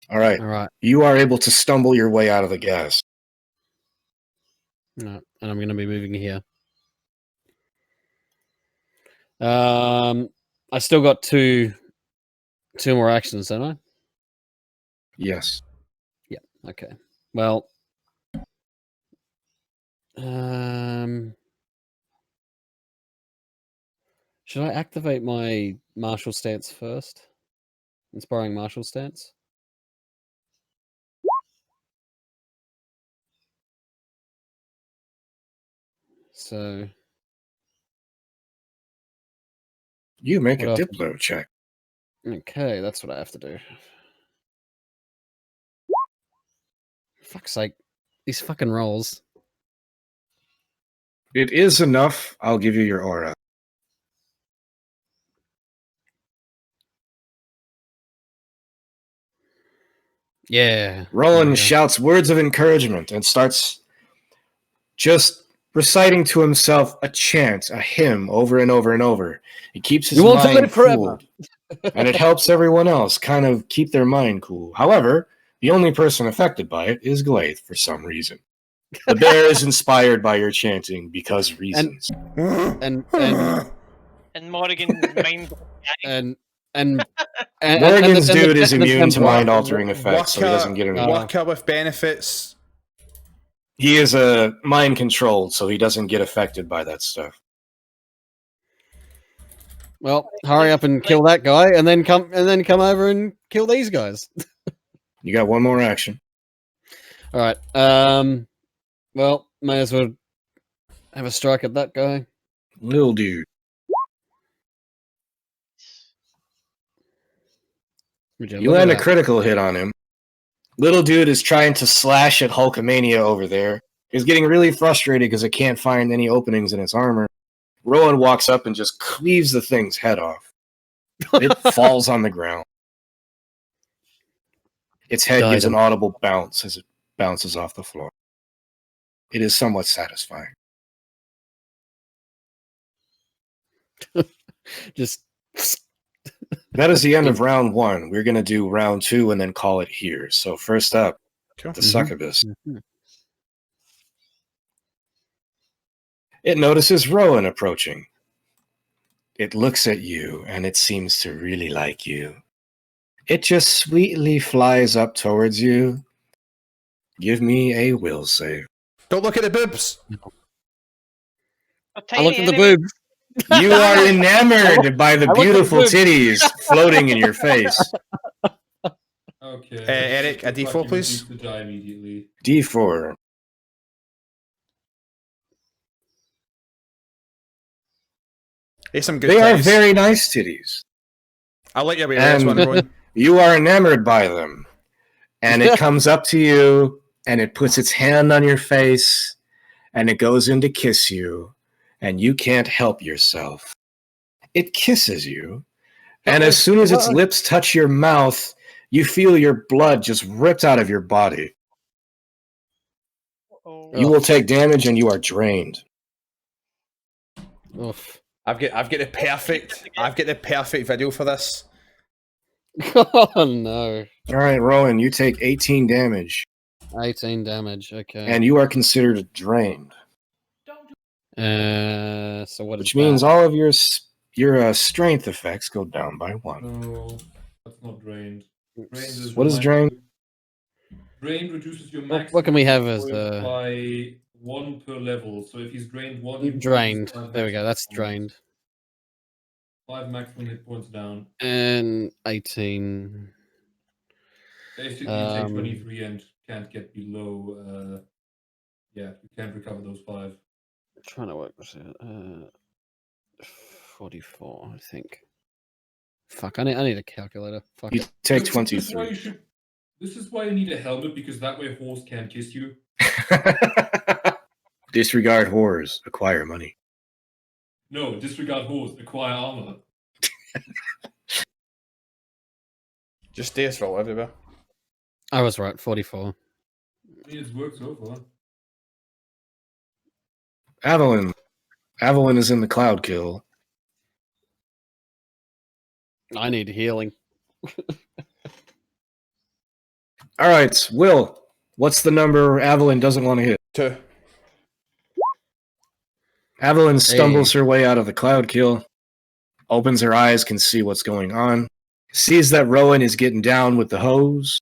All right. All right. You are able to stumble your way out of the gas. No, and I'm going to be moving here. I still got two more actions, don't I? Yes. Yeah. Okay. Well, should I activate my martial stance first? Inspiring martial stance. So You make What a else? Diplo check. okay, that's what I have to do. Fuck's sake, these fucking rolls. It is enough. I'll give you your aura. Yeah. Rowan Okay. shouts words of encouragement and starts just reciting to himself a chant, a hymn, over and over and over. It keeps his You want to mind live forever. cool, and it helps everyone else kind of keep their mind cool. However, the only person affected by it is Glayth for some reason. The bear is inspired by your chanting because reasons. And Morrigan's mind. Morgan's dude is and the immune to temple. mind-altering effects, so he doesn't get any. Worker with benefits. He is mind-controlled, so he doesn't get affected by that stuff. Well, hurry up and kill that guy, and then come over and kill these guys. You got one more action. All right. Well, may as well have a strike at that guy. Little dude. You land a critical hit on him. Little dude is trying to slash at Hulkamania over there. He's getting really frustrated because it can't find any openings in its armor. Rowan walks up and just cleaves the thing's head off. It falls on the ground. Its head gives an audible bounce as it bounces off the floor. It is somewhat satisfying. Just that is the end of round 1. We're going to do round 2 and then call it here. So first up, the succubus. It notices Rowan approaching. It looks at you, and it seems to really like you. It just sweetly flies up towards you. Give me a will save. Don't look at the boobs. I looked at the boobs. You are enamored by the beautiful titties floating in your face. Okay. Eric, a D4, please. To die immediately. D4. It's some good. They are very nice titties. I'll let you be this one, Rowan. You are enamored by them. And it comes up to you, and it puts its hand on your face, and it goes in to kiss you, and you can't help yourself. It kisses you, and as soon as its lips touch your mouth, you feel your blood just ripped out of your body. You will take damage, and you are drained. Oof. I've got the perfect video for this. Oh no. All right, Rowan, you take 18 damage. 18 damage, okay. And you are considered drained. So what? Which means all of your strength effects go down by 1. No, that's not drained. What is drained? Drained reduces your max. What can we have as by 1 per level. So if he's drained 1, drained. There we go. That's drained. 5 maximum hit points down. And 18. Basically, you take 23 and can't get below. You can't recover those 5. Trying to work this out. 44, I think. Fuck, I need a calculator. Fuck You it. take Look, This is why 23. this is why you need a helmet, because that way horse can't kiss you. Disregard whores, acquire money. No, disregard horse, acquire armor. Just dice roll everywhere. I was right, 44. I mean, it's worked so far. Avalon. Avalon is in the cloud kill. I need healing. All right, Will. What's the number Avalon doesn't want to hit? 2. Avalon stumbles her way out of the cloud kill, opens her eyes, can see what's going on, sees that Rowan is getting down with the hose.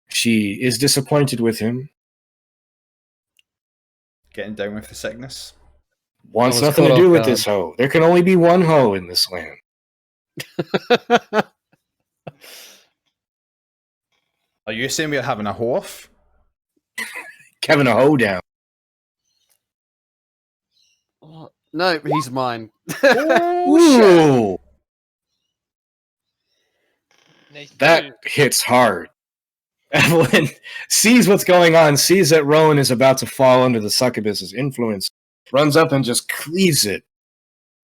She is disappointed with him, Getting down with the sickness. wants I was nothing to caught do off with guard. this hoe. There can only be one hoe in this land. Are you saying we're having a wharf? Kevin a hoe down. No, he's mine. Ooh, Nice. that hits hard. Evelyn sees what's going on, sees that Rowan is about to fall under the succubus's influence, runs up and just cleaves it.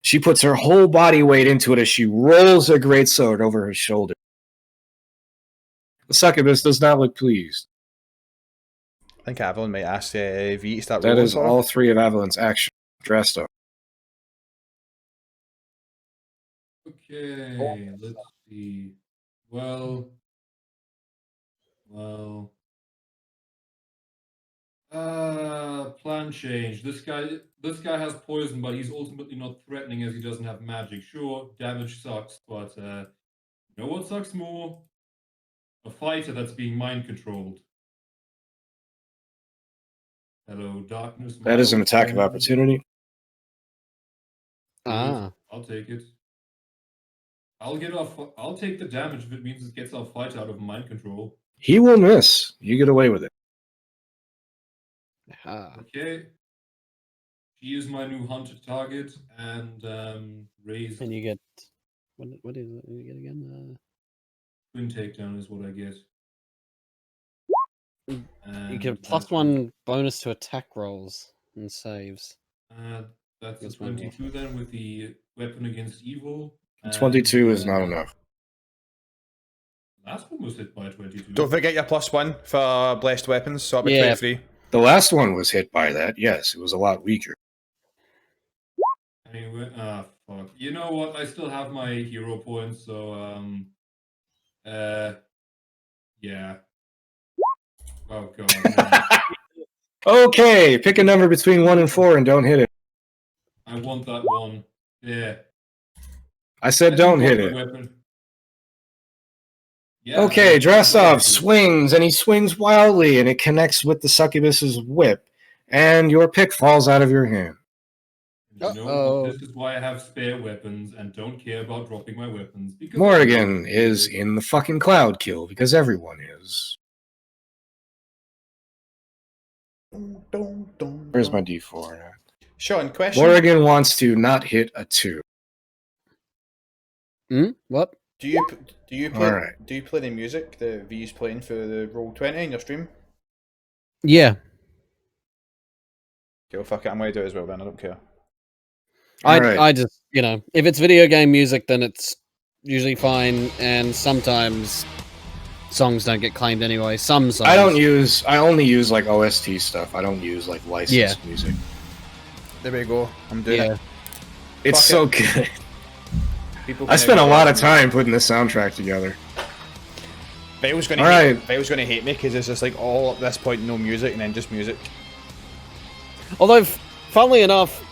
She puts her whole body weight into it as she rolls her greatsword over her shoulder. The succubus does not look pleased. I think Avalon might ask V to start That rolling is for her. all three of Avalon's actions dressed up. Okay, let's see. Well, plan change. This guy has poison, but he's ultimately not threatening as he doesn't have magic. Sure, damage sucks, but you know what sucks more? A fighter that's being mind controlled. Hello, darkness. my That is an old attack of friend. opportunity. Ah. I'll take it. I'll take the damage if it means it gets our fighter out of mind control. He will miss. You get away with it. Ah. Okay. She is my new hunted target, and raised And you get what is it you get again? twin takedown is what I get. You And get that's +1 bonus to attack rolls and saves. That's a That's one 22 then with the weapon against evil. and, 22 is not enough. Last one was hit by 22. Don't forget your +1 for blessed weapons, so I'll be Yeah. 23. The last one was hit by that. Yes, it was a lot weaker. Anyway, fuck. You know what? I still have my hero points, so yeah. Oh god. No. Okay, pick a number between 1 and 4 and don't hit it. I want that one. Yeah. I said don't hit it. Weapon. Yeah, Okay, Drastov exactly. swings, and he swings wildly, and it connects with the succubus's whip, and your pick falls out of your hand. You know Uh-oh. what? This is why I have spare weapons and don't care about dropping my weapons. Because Morrigan is in the fucking cloud kill, because everyone is. Where's my D4? Sean, question. Morrigan wants to not hit a 2. What? Do you play Alright. do you play the music that V's playing for the Roll20 in your stream? Yeah. Okay, well, fuck it, I'm gonna do it as well then, I don't care. Alright. I just, if it's video game music, then it's usually fine, and sometimes songs don't get claimed anyway. Some songs. I only use like OST stuff. I don't use like licensed music. There we go, I'm doing it. It's Fuck so it. good. People I can spent a never lot get of time putting this soundtrack together. Bale's gonna Alright. Bale's gonna hate me because it's just like all at this point no music and then just music. Although, funnily enough,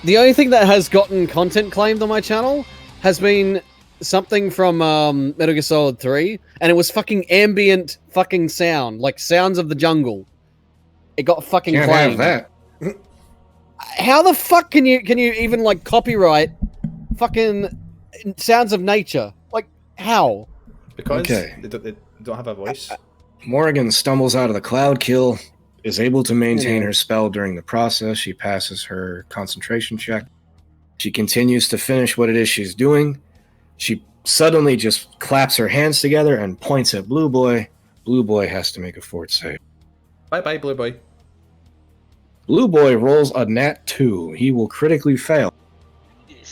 the only thing that has gotten content claimed on my channel has been something from Metal Gear Solid 3, and it was fucking ambient fucking sound, like sounds of the jungle. It got fucking Can't claimed. have that. How the fuck can you even like copyright fucking sounds of nature? Like how? Because Okay. they don't have a voice. Morrigan stumbles out of the cloud kill, is able to maintain Yeah. her spell during the process. She passes her concentration check. She continues to finish what it is she's doing. She suddenly just claps her hands together and points at Blue Boy. Blue Boy has to make a fort save. Bye-bye, Blue Boy. Blue Boy rolls a nat 2. He will critically fail.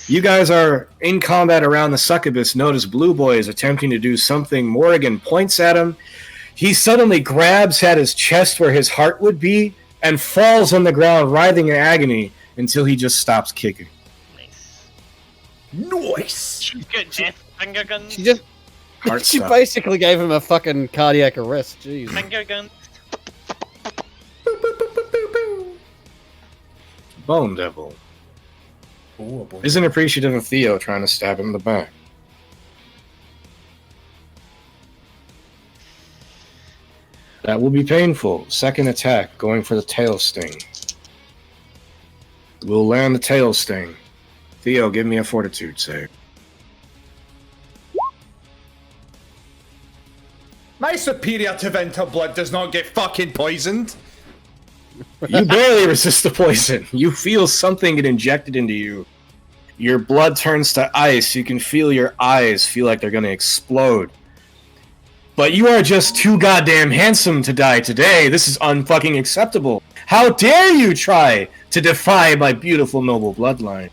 You guys are in combat around the succubus. Notice Blue Boy is attempting to do something. Morrigan points at him. He suddenly grabs at his chest where his heart would be and falls on the ground, writhing in agony until he just stops kicking. Nice. Nice! She's got death finger guns. She just Heart she stop. basically gave him a fucking cardiac arrest. Jeez. Finger guns. Bone Devil Oh, boy. isn't appreciative of Theo trying to stab him in the back. That will be painful. Second attack, going for the tail sting. We'll land the tail sting. Theo, give me a fortitude save. My superior to Winter Blood does not get fucking poisoned. You barely resist the poison. You feel something get injected into you. Your blood turns to ice. You can feel your eyes feel like they're going to explode. But you are just too goddamn handsome to die today. This is unfucking acceptable. How dare you try to defy my beautiful noble bloodline?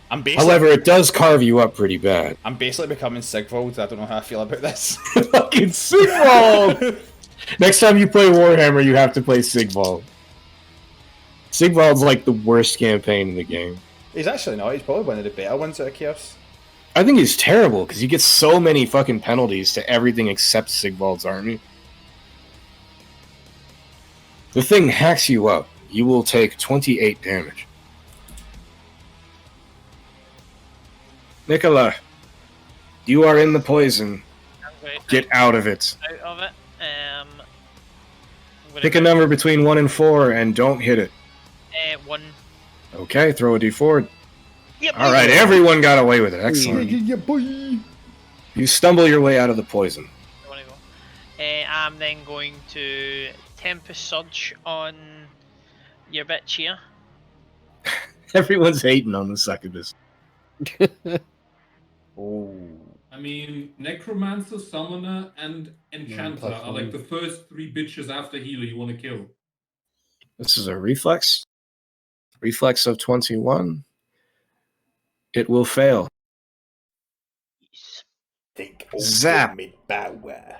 I'm basically, However, it does carve you up pretty bad. I'm basically becoming Sigvald. I don't know how I feel about this. Fucking Sigvald! Next time you play Warhammer, you have to play Sigvald. Sigvald's like the worst campaign in the game. He's actually not. He's probably one of the better ones out of Chaos. I think he's terrible because you get so many fucking penalties to everything except Sigvald's army. The thing hacks you up. You will take 28 damage. Nicola, you are in the poison. I'm going to Get out of it. out of it. I'm gonna Pick a number between 1 and 4 and don't hit it. 1. Okay, throw a d4. Yep. All right, everyone got away with it. Excellent. Yeah, boy. You stumble your way out of the poison. I wanna go. I'm then going to Tempest Surge on your bitch here. Everyone's hating on the succubus. Oh. I mean, Necromancer, Summoner, and Enchanter plus are like one. the first 3 bitches after Healer you want to kill. This is a reflex. Reflex of 21. It will fail. Yes. Take Zap. me power.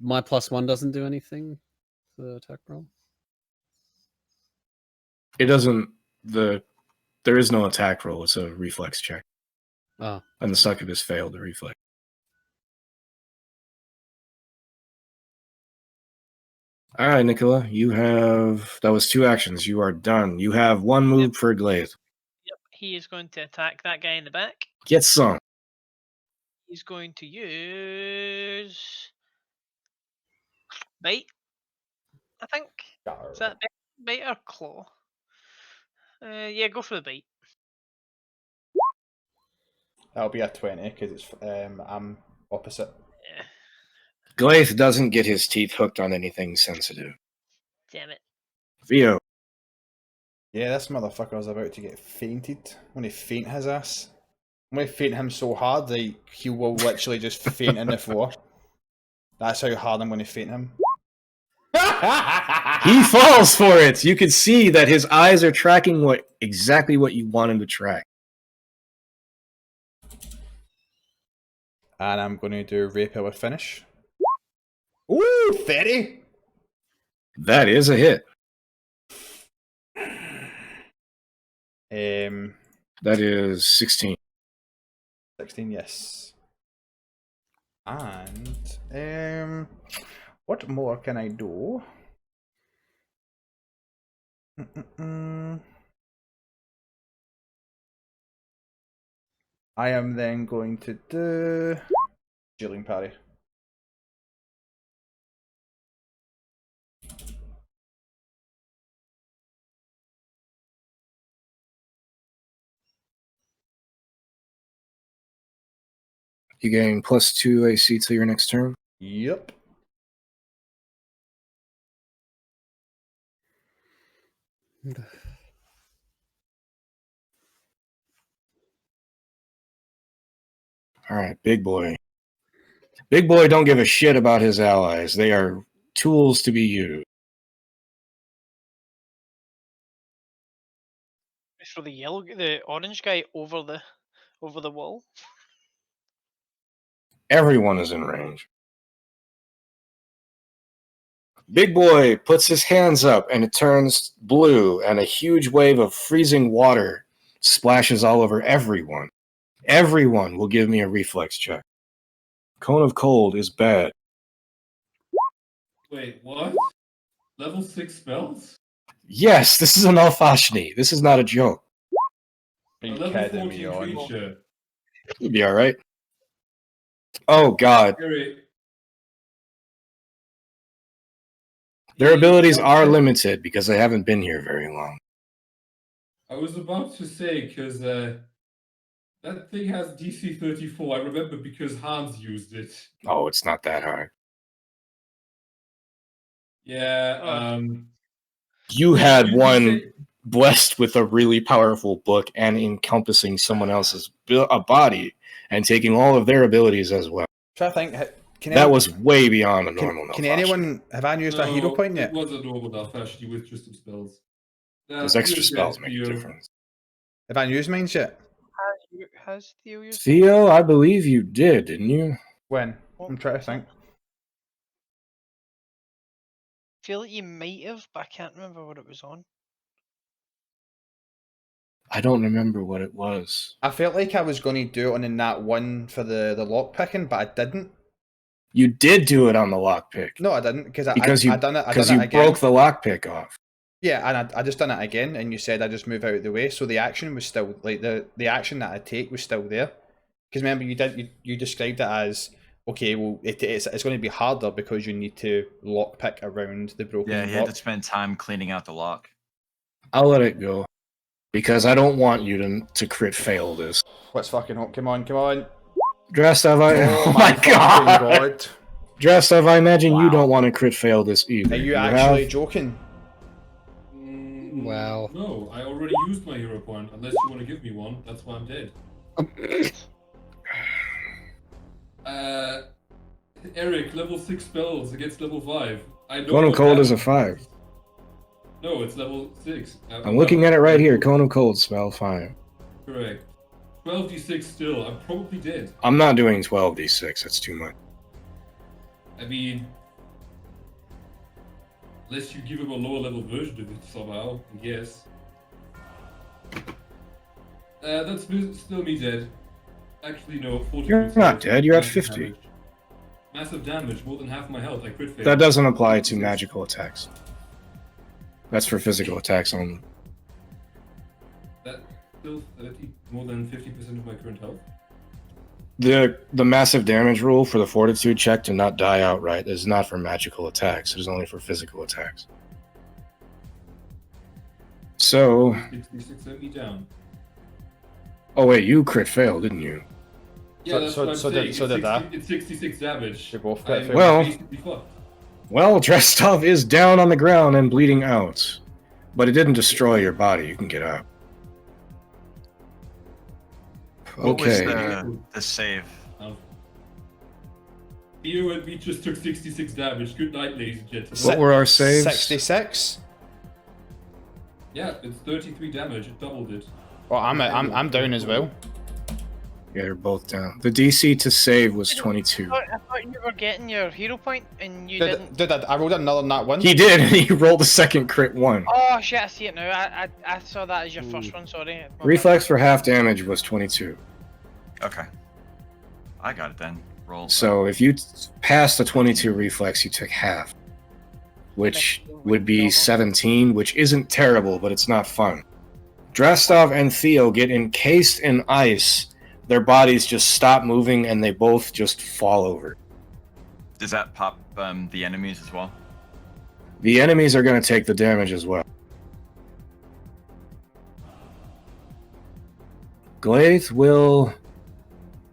My +1 doesn't do anything for the attack roll. It doesn't. There is no attack roll. It's a reflex check. Oh. And the succubus failed the reflex. All right, Nicola, you have. That was 2 actions. You are done. You have 1 move for Glaive. Yep. He is going to attack that guy in the back. Get some. He's going to use bite. I think. Is that bite or claw? Yeah, go for the bite. That'll be a 20 because it's I'm opposite. Yeah. Glaive doesn't get his teeth hooked on anything sensitive. Damn it. Theo, Yeah, this motherfucker is about to get fainted. I'm gonna faint his ass. I'm gonna faint him so hard that he will literally just faint in the floor. That's how hard I'm gonna faint him. he falls for it. You can see that his eyes are tracking exactly what you want him to track. And I'm gonna do Rapier with finish. Ooh, 30! That is a hit. That is 16. 16, yes. And what more can I do? I am then going to do Shielding Parry. You gain +2 AC till your next turn. Yep. All right, big boy. Big boy don't give a shit about his allies. They are tools to be used. So the orange guy over the wall. Everyone is in range. Big boy puts his hands up and it turns blue, and a huge wave of freezing water splashes all over everyone. Everyone will give me a reflex check. Cone of Cold is bad. Wait, what? Level 6 spells? Yes, this is an Alfashni. This is not a joke. Are A you level kidding me 14 on? creature. You'll be alright. Oh god. Gary, Their abilities are limited because they haven't been here very long. I was about to say, because that thing has DC 34. I remember because Hans used it. Oh, it's not that hard. Yeah, You had you one say- blessed with a really powerful book and encompassing someone else's a body and taking all of their abilities as well. Try to think. Can That was way beyond a Can, normal can Alfashni. anyone have I used a hero point yet? It was a normal Alfashni with just some spells. Those extra spells make a difference. Have I used mine yet? Has Theo used? Theo, I believe you did, didn't you? When? I'm trying to think. I feel like you might have, but I can't remember what it was on. I don't remember what it was. I felt like I was going to do it on the nat 1 for the lock picking, but I didn't. You did do it on the lockpick. No, I didn't because you I done it again. broke the lockpick off. Yeah, and I just done it again, and you said I just move out of the way, so the action was still like the action that I take was still there. Because remember, you described it as okay. Well, it's going to be harder because you need to lockpick around the broken Yeah, he block. had to spend time cleaning out the lock. I'll let it go because I don't want you to crit fail this. Let's fucking hope. Come on, come on. Drastov, Oh my fucking god! Drastov, I imagine you Wow. don't want to crit fail this either. Are you have? actually joking? Wow. No, I already used my hero point. Unless you want to give me one, that's why I'm dead. Eric, level 6 spells against level 5. I know. Cone of what Cold that is a 5. No, it's level 6. I'm looking at it right here. Cone of Cold, spell 5. Correct. 12d6 still. I'm probably dead. I'm not doing 12d6. That's too much. I mean, unless you give him a lower level version of it somehow, I guess. That's still me dead. Actually, no. 40 You're not dead. You're at 50. damage. Massive damage, more than half my health. I crit failed. That doesn't apply to magical attacks. That's for physical attacks only. That's still 30, more than 50% of my current health. The massive damage rule for the fortitude check to not die outright is not for magical attacks. It is only for physical attacks. So, 66 sent me down. oh wait, you crit failed, didn't you? Yeah, that's what I'm saying. So did that. It's 66 damage. They both I'm crit failed. Well- basically fucked. Well, Drestov is down on the ground and bleeding out, but it didn't destroy your body. You can get up. What was Okay. the save? Theo and me just took 66 damage. Good night, ladies and gentlemen. What were our saves? 66. Yeah, it's 33 damage. It doubled it. Well, I'm down as well. Yeah, they're both down. The DC to save was 22. I thought you were getting your hero point and you didn't. I rolled another nat 1. He did, and he rolled a second crit 1. Oh shit! I see it now. I saw that as your first one. Sorry. My Reflex for half damage was 22. Okay. I got it then. Roll. So if you passed the 22 reflex, you took half, which would be 17, which isn't terrible, but it's not fun. Drastov and Theo get encased in ice. Their bodies just stop moving, and they both just fall over. Does that pop the enemies as well? The enemies are going to take the damage as well. Glaith will...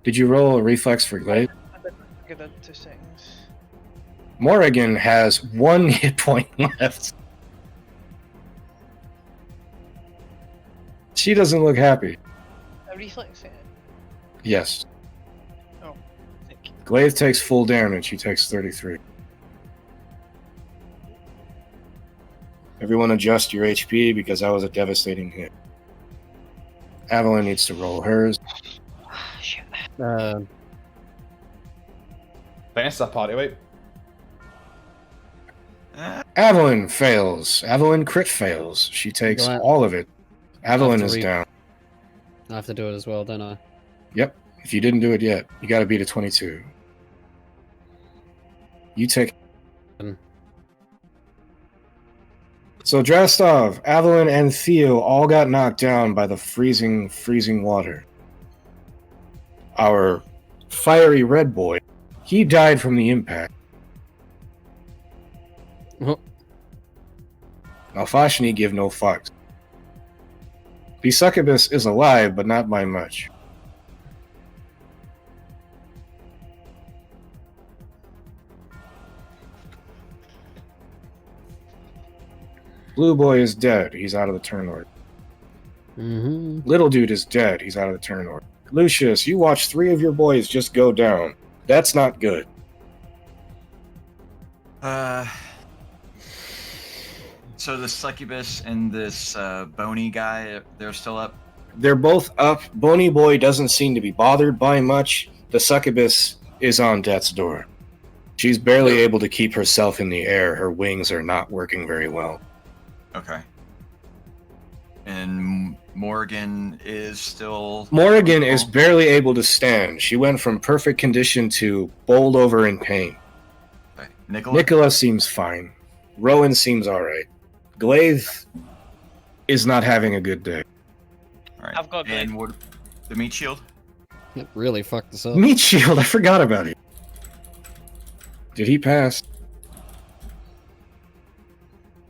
Did you roll a reflex for Glaith? Give it 2 seconds. Morrigan has 1 hit point left. She doesn't look happy. A reflex save. Yes. Oh, thank you. Glaive takes full damage. He takes 33. Everyone adjust your HP because that was a devastating hit. Evelyn needs to roll hers. Shit. Finish that party wipe. Evelyn fails. Evelyn crit fails. She takes Go on. all of it. Evelyn to is read. down. I have to do it as well, don't I? Yep. If you didn't do it yet, you got to beat a 22. You take. So Drastov, Evelyn, and Theo all got knocked down by the freezing water. Our fiery red boy, he died from the impact. Oh. Alfashni give no fucks. The succubus is alive, but not by much. Blue boy is dead. He's out of the turn order. Mm-hmm. Little dude is dead. He's out of the turn order. Lucius, you watch 3 of your boys just go down. That's not good. So the succubus and this bony guy, they're still up? They're both up. Bony boy doesn't seem to be bothered by much. The succubus is on death's door. She's barely able to keep herself in the air. Her wings are not working very well. Okay. And Morgan is still... Morrigan is barely able to stand. She went from perfect condition to bowled over in pain. Okay. Nicola? Nicola seems fine. Rowan seems alright. Glaive is not having a good day. All right. I've got Glaive. And what, the meat shield? It really fucked this up. Meat shield, I forgot about it. Did he pass?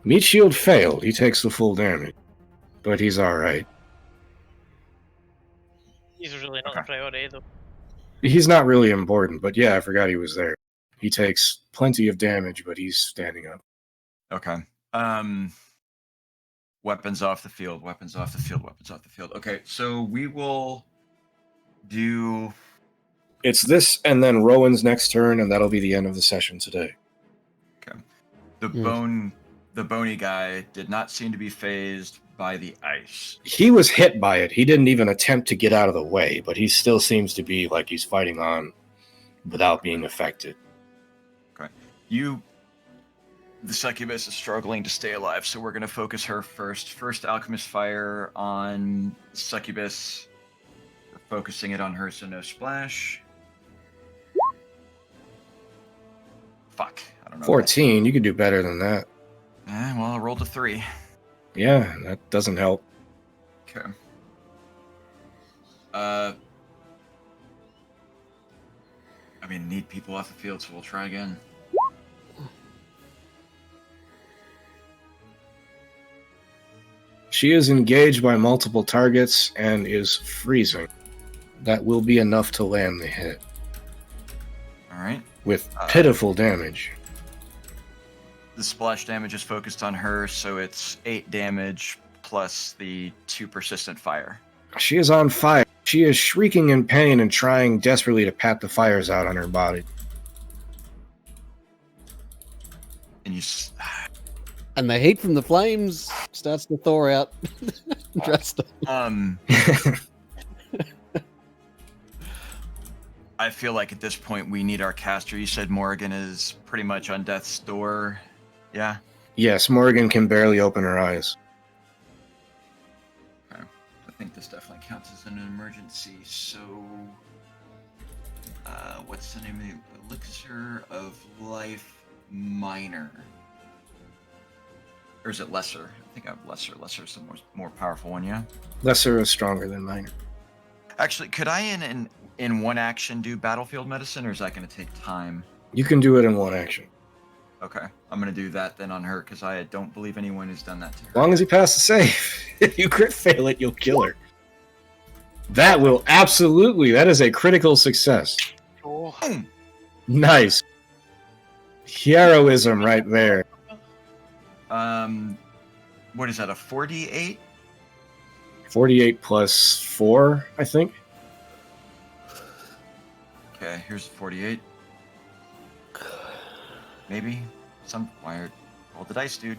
Meat shield failed. He takes the full damage. But he's alright. He's really not the priority, though. He's not really important, but yeah, I forgot he was there. He takes plenty of damage, but he's standing up. Okay. Weapons off the field, weapons off the field, weapons off the field. Okay, so we will do... It's this and then Rowan's next turn, and that'll be the end of the session today. Okay. The Hmm. the bony guy did not seem to be phased by the ice. He was hit by it. He didn't even attempt to get out of the way, but he still seems to be like he's fighting on without being affected. Okay. The succubus is struggling to stay alive, so we're going to focus her first. First alchemist fire on succubus. We're focusing it on her, so no splash. Fuck. I don't know. 14, you could do better than that. Well, I rolled a 3. Yeah, that doesn't help. Okay. Need people off the field, so we'll try again. She is engaged by multiple targets and is freezing. That will be enough to land the hit. Alright. With pitiful damage. The splash damage is focused on her, so it's 8 damage plus the 2 persistent fire. She is on fire. She is shrieking in pain and trying desperately to pat the fires out on her body. And you... And the heat from the flames starts to thaw out. Dressed up. I feel like at this point we need our caster. You said Morgan is pretty much on death's door. Yeah? Yes, Morgan can barely open her eyes. Okay. I think this definitely counts as an emergency. So, what's the name of the Elixir of Life Minor? Or is it Lesser? I think I have Lesser. Lesser is the more powerful one, yeah? Lesser is stronger than minor. Actually, could I in one action do Battlefield Medicine, or is that going to take time? You can do it in one action. Okay, I'm going to do that then on her, because I don't believe anyone has done that to her. As long as you pass the save. If you crit fail it, you'll kill her. That will absolutely, that is a critical success. Oh. Nice. Heroism right there. What is that, a 4d8? 48 plus 4, I think. Okay, here's 48. Maybe. Some wired. Roll the dice, dude.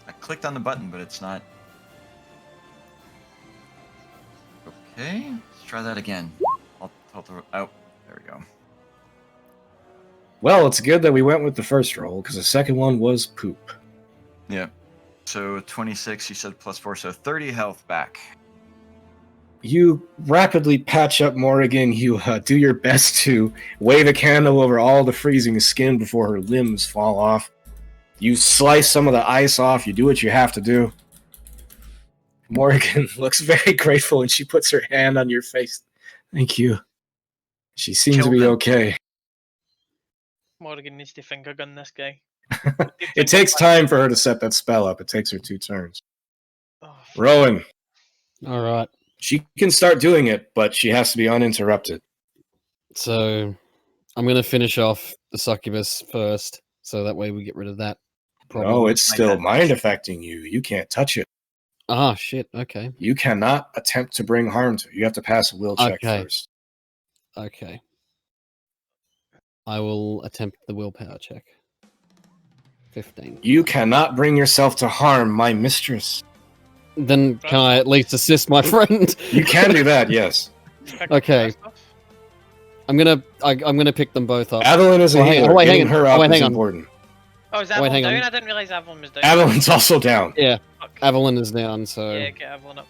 I clicked on the button, but it's not. Okay, let's try that again. I'll throw. Oh, there we go. Well, it's good that we went with the first roll, because the second one was poop. Yeah. So 26, you said plus 4, so 30 health back. You rapidly patch up Morrigan. You do your best to wave a candle over all the freezing skin before her limbs fall off. You slice some of the ice off. You do what you have to do. Morrigan looks very grateful, and she puts her hand on your face. Thank you. She seems to be Children. okay. Morgan needs to finger gun this guy. It takes time for her to set that spell up. It takes her 2 turns. Oh, Rowan, All right. she can start doing it, but she has to be uninterrupted. So I'm going to finish off the succubus first, so that way we get rid of that problem. No, it's Like still that. mind affecting you. You can't touch it. Ah, shit. Okay. You cannot attempt to bring harm to it. You have to pass a will check Okay. first. Okay. I will attempt the willpower check. 15. You cannot bring yourself to harm my mistress. Then can I at least assist my friend? You can do that, yes. Okay. I'm gonna pick them both up. Avalon is a Oh, hang on. healer. Oh, wait, hang Getting on. her Oh, up wait, is hang on. important. Oh, is Wait, Avalon hang down? on. I didn't realise Avalon was down. Avalon's also down. Yeah, Fuck. Avalon is down, so Yeah, get Avalon up.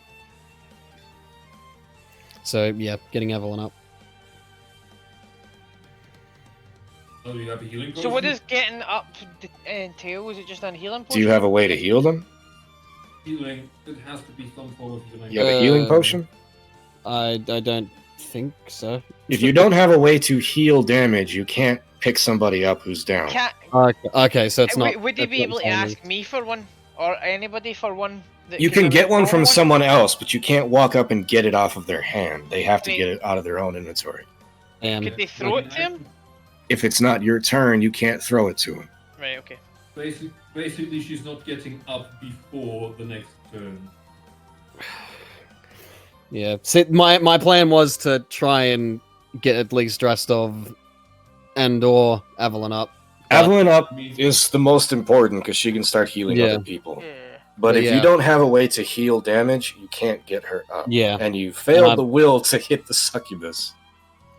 yeah, getting Avalon up. Oh, you have a healing potion? So what does getting up entail? Is it just on healing potion? Do you have a way to heal them? Healing. It has to be some form of healing. You have a healing Uh, potion? I don't think so. If you don't have a way to heal damage, you can't pick somebody up who's down. Can't, Okay, so it's not. would you it's be not able to timing. ask me for one? Or anybody for one? That You can get one roll from someone else, but you can't walk up and get it off of their hand. They have to Wait. get it out of their own inventory. And Could they throw it to him? If it's not your turn, you can't throw it to him. Right, okay. Basically, she's not getting up before the next turn. yeah, see, my plan was to try and get at least Drastov and or Avalon up. But- Avalon up is the most important because she can start healing Yeah. other people. Yeah. But if Yeah. you don't have a way to heal damage, you can't get her up. Yeah. And you failed And the will to hit the succubus.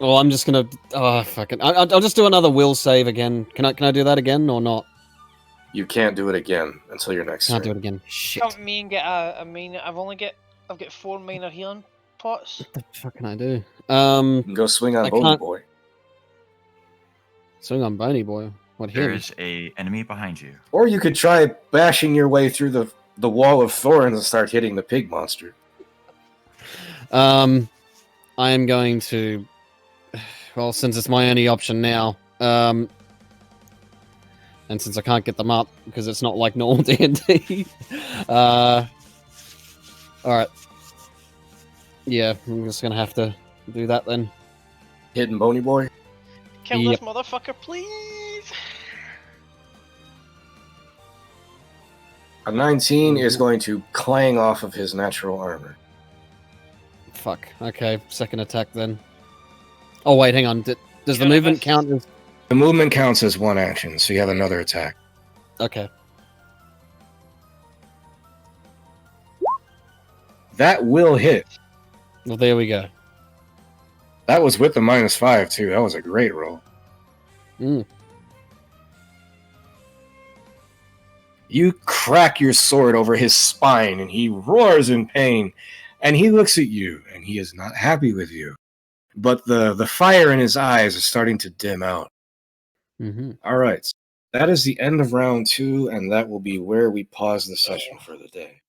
Well, I'm just gonna. Oh, fucking. I'll just do another will save again. Can I do that again or not? You can't do it again until your next Can't do turn. it again. Shit. Count me and get a minor. I've got 4 minor healing pots. What the fuck can I do? You can go swing on I Bony can't- Boy. Swing on Bony Boy. What There him? is a enemy behind you. Or you could try bashing your way through the wall of thorns and start hitting the pig monster. I am going to. Well, since it's my only option now, and since I can't get them up because it's not like normal D&D, all right. Yeah, I'm just gonna have to do that then. Hitting Bony Boy. Kill Yep. this motherfucker, please. A 19 is going to clang off of his natural armor. Fuck. Okay, second attack then. Oh wait, hang on. Does the Should've movement missed. count as? The movement counts as one action, so you have another attack. Okay. That will hit. Well, there we go. That was with the -5 too. That was a great roll. Mm. You crack your sword over his spine and he roars in pain. And he looks at you and he is not happy with you. But the fire in his eyes is starting to dim out. Mm-hmm. All right. That is the end of round 2, and that will be where we pause the session for the day.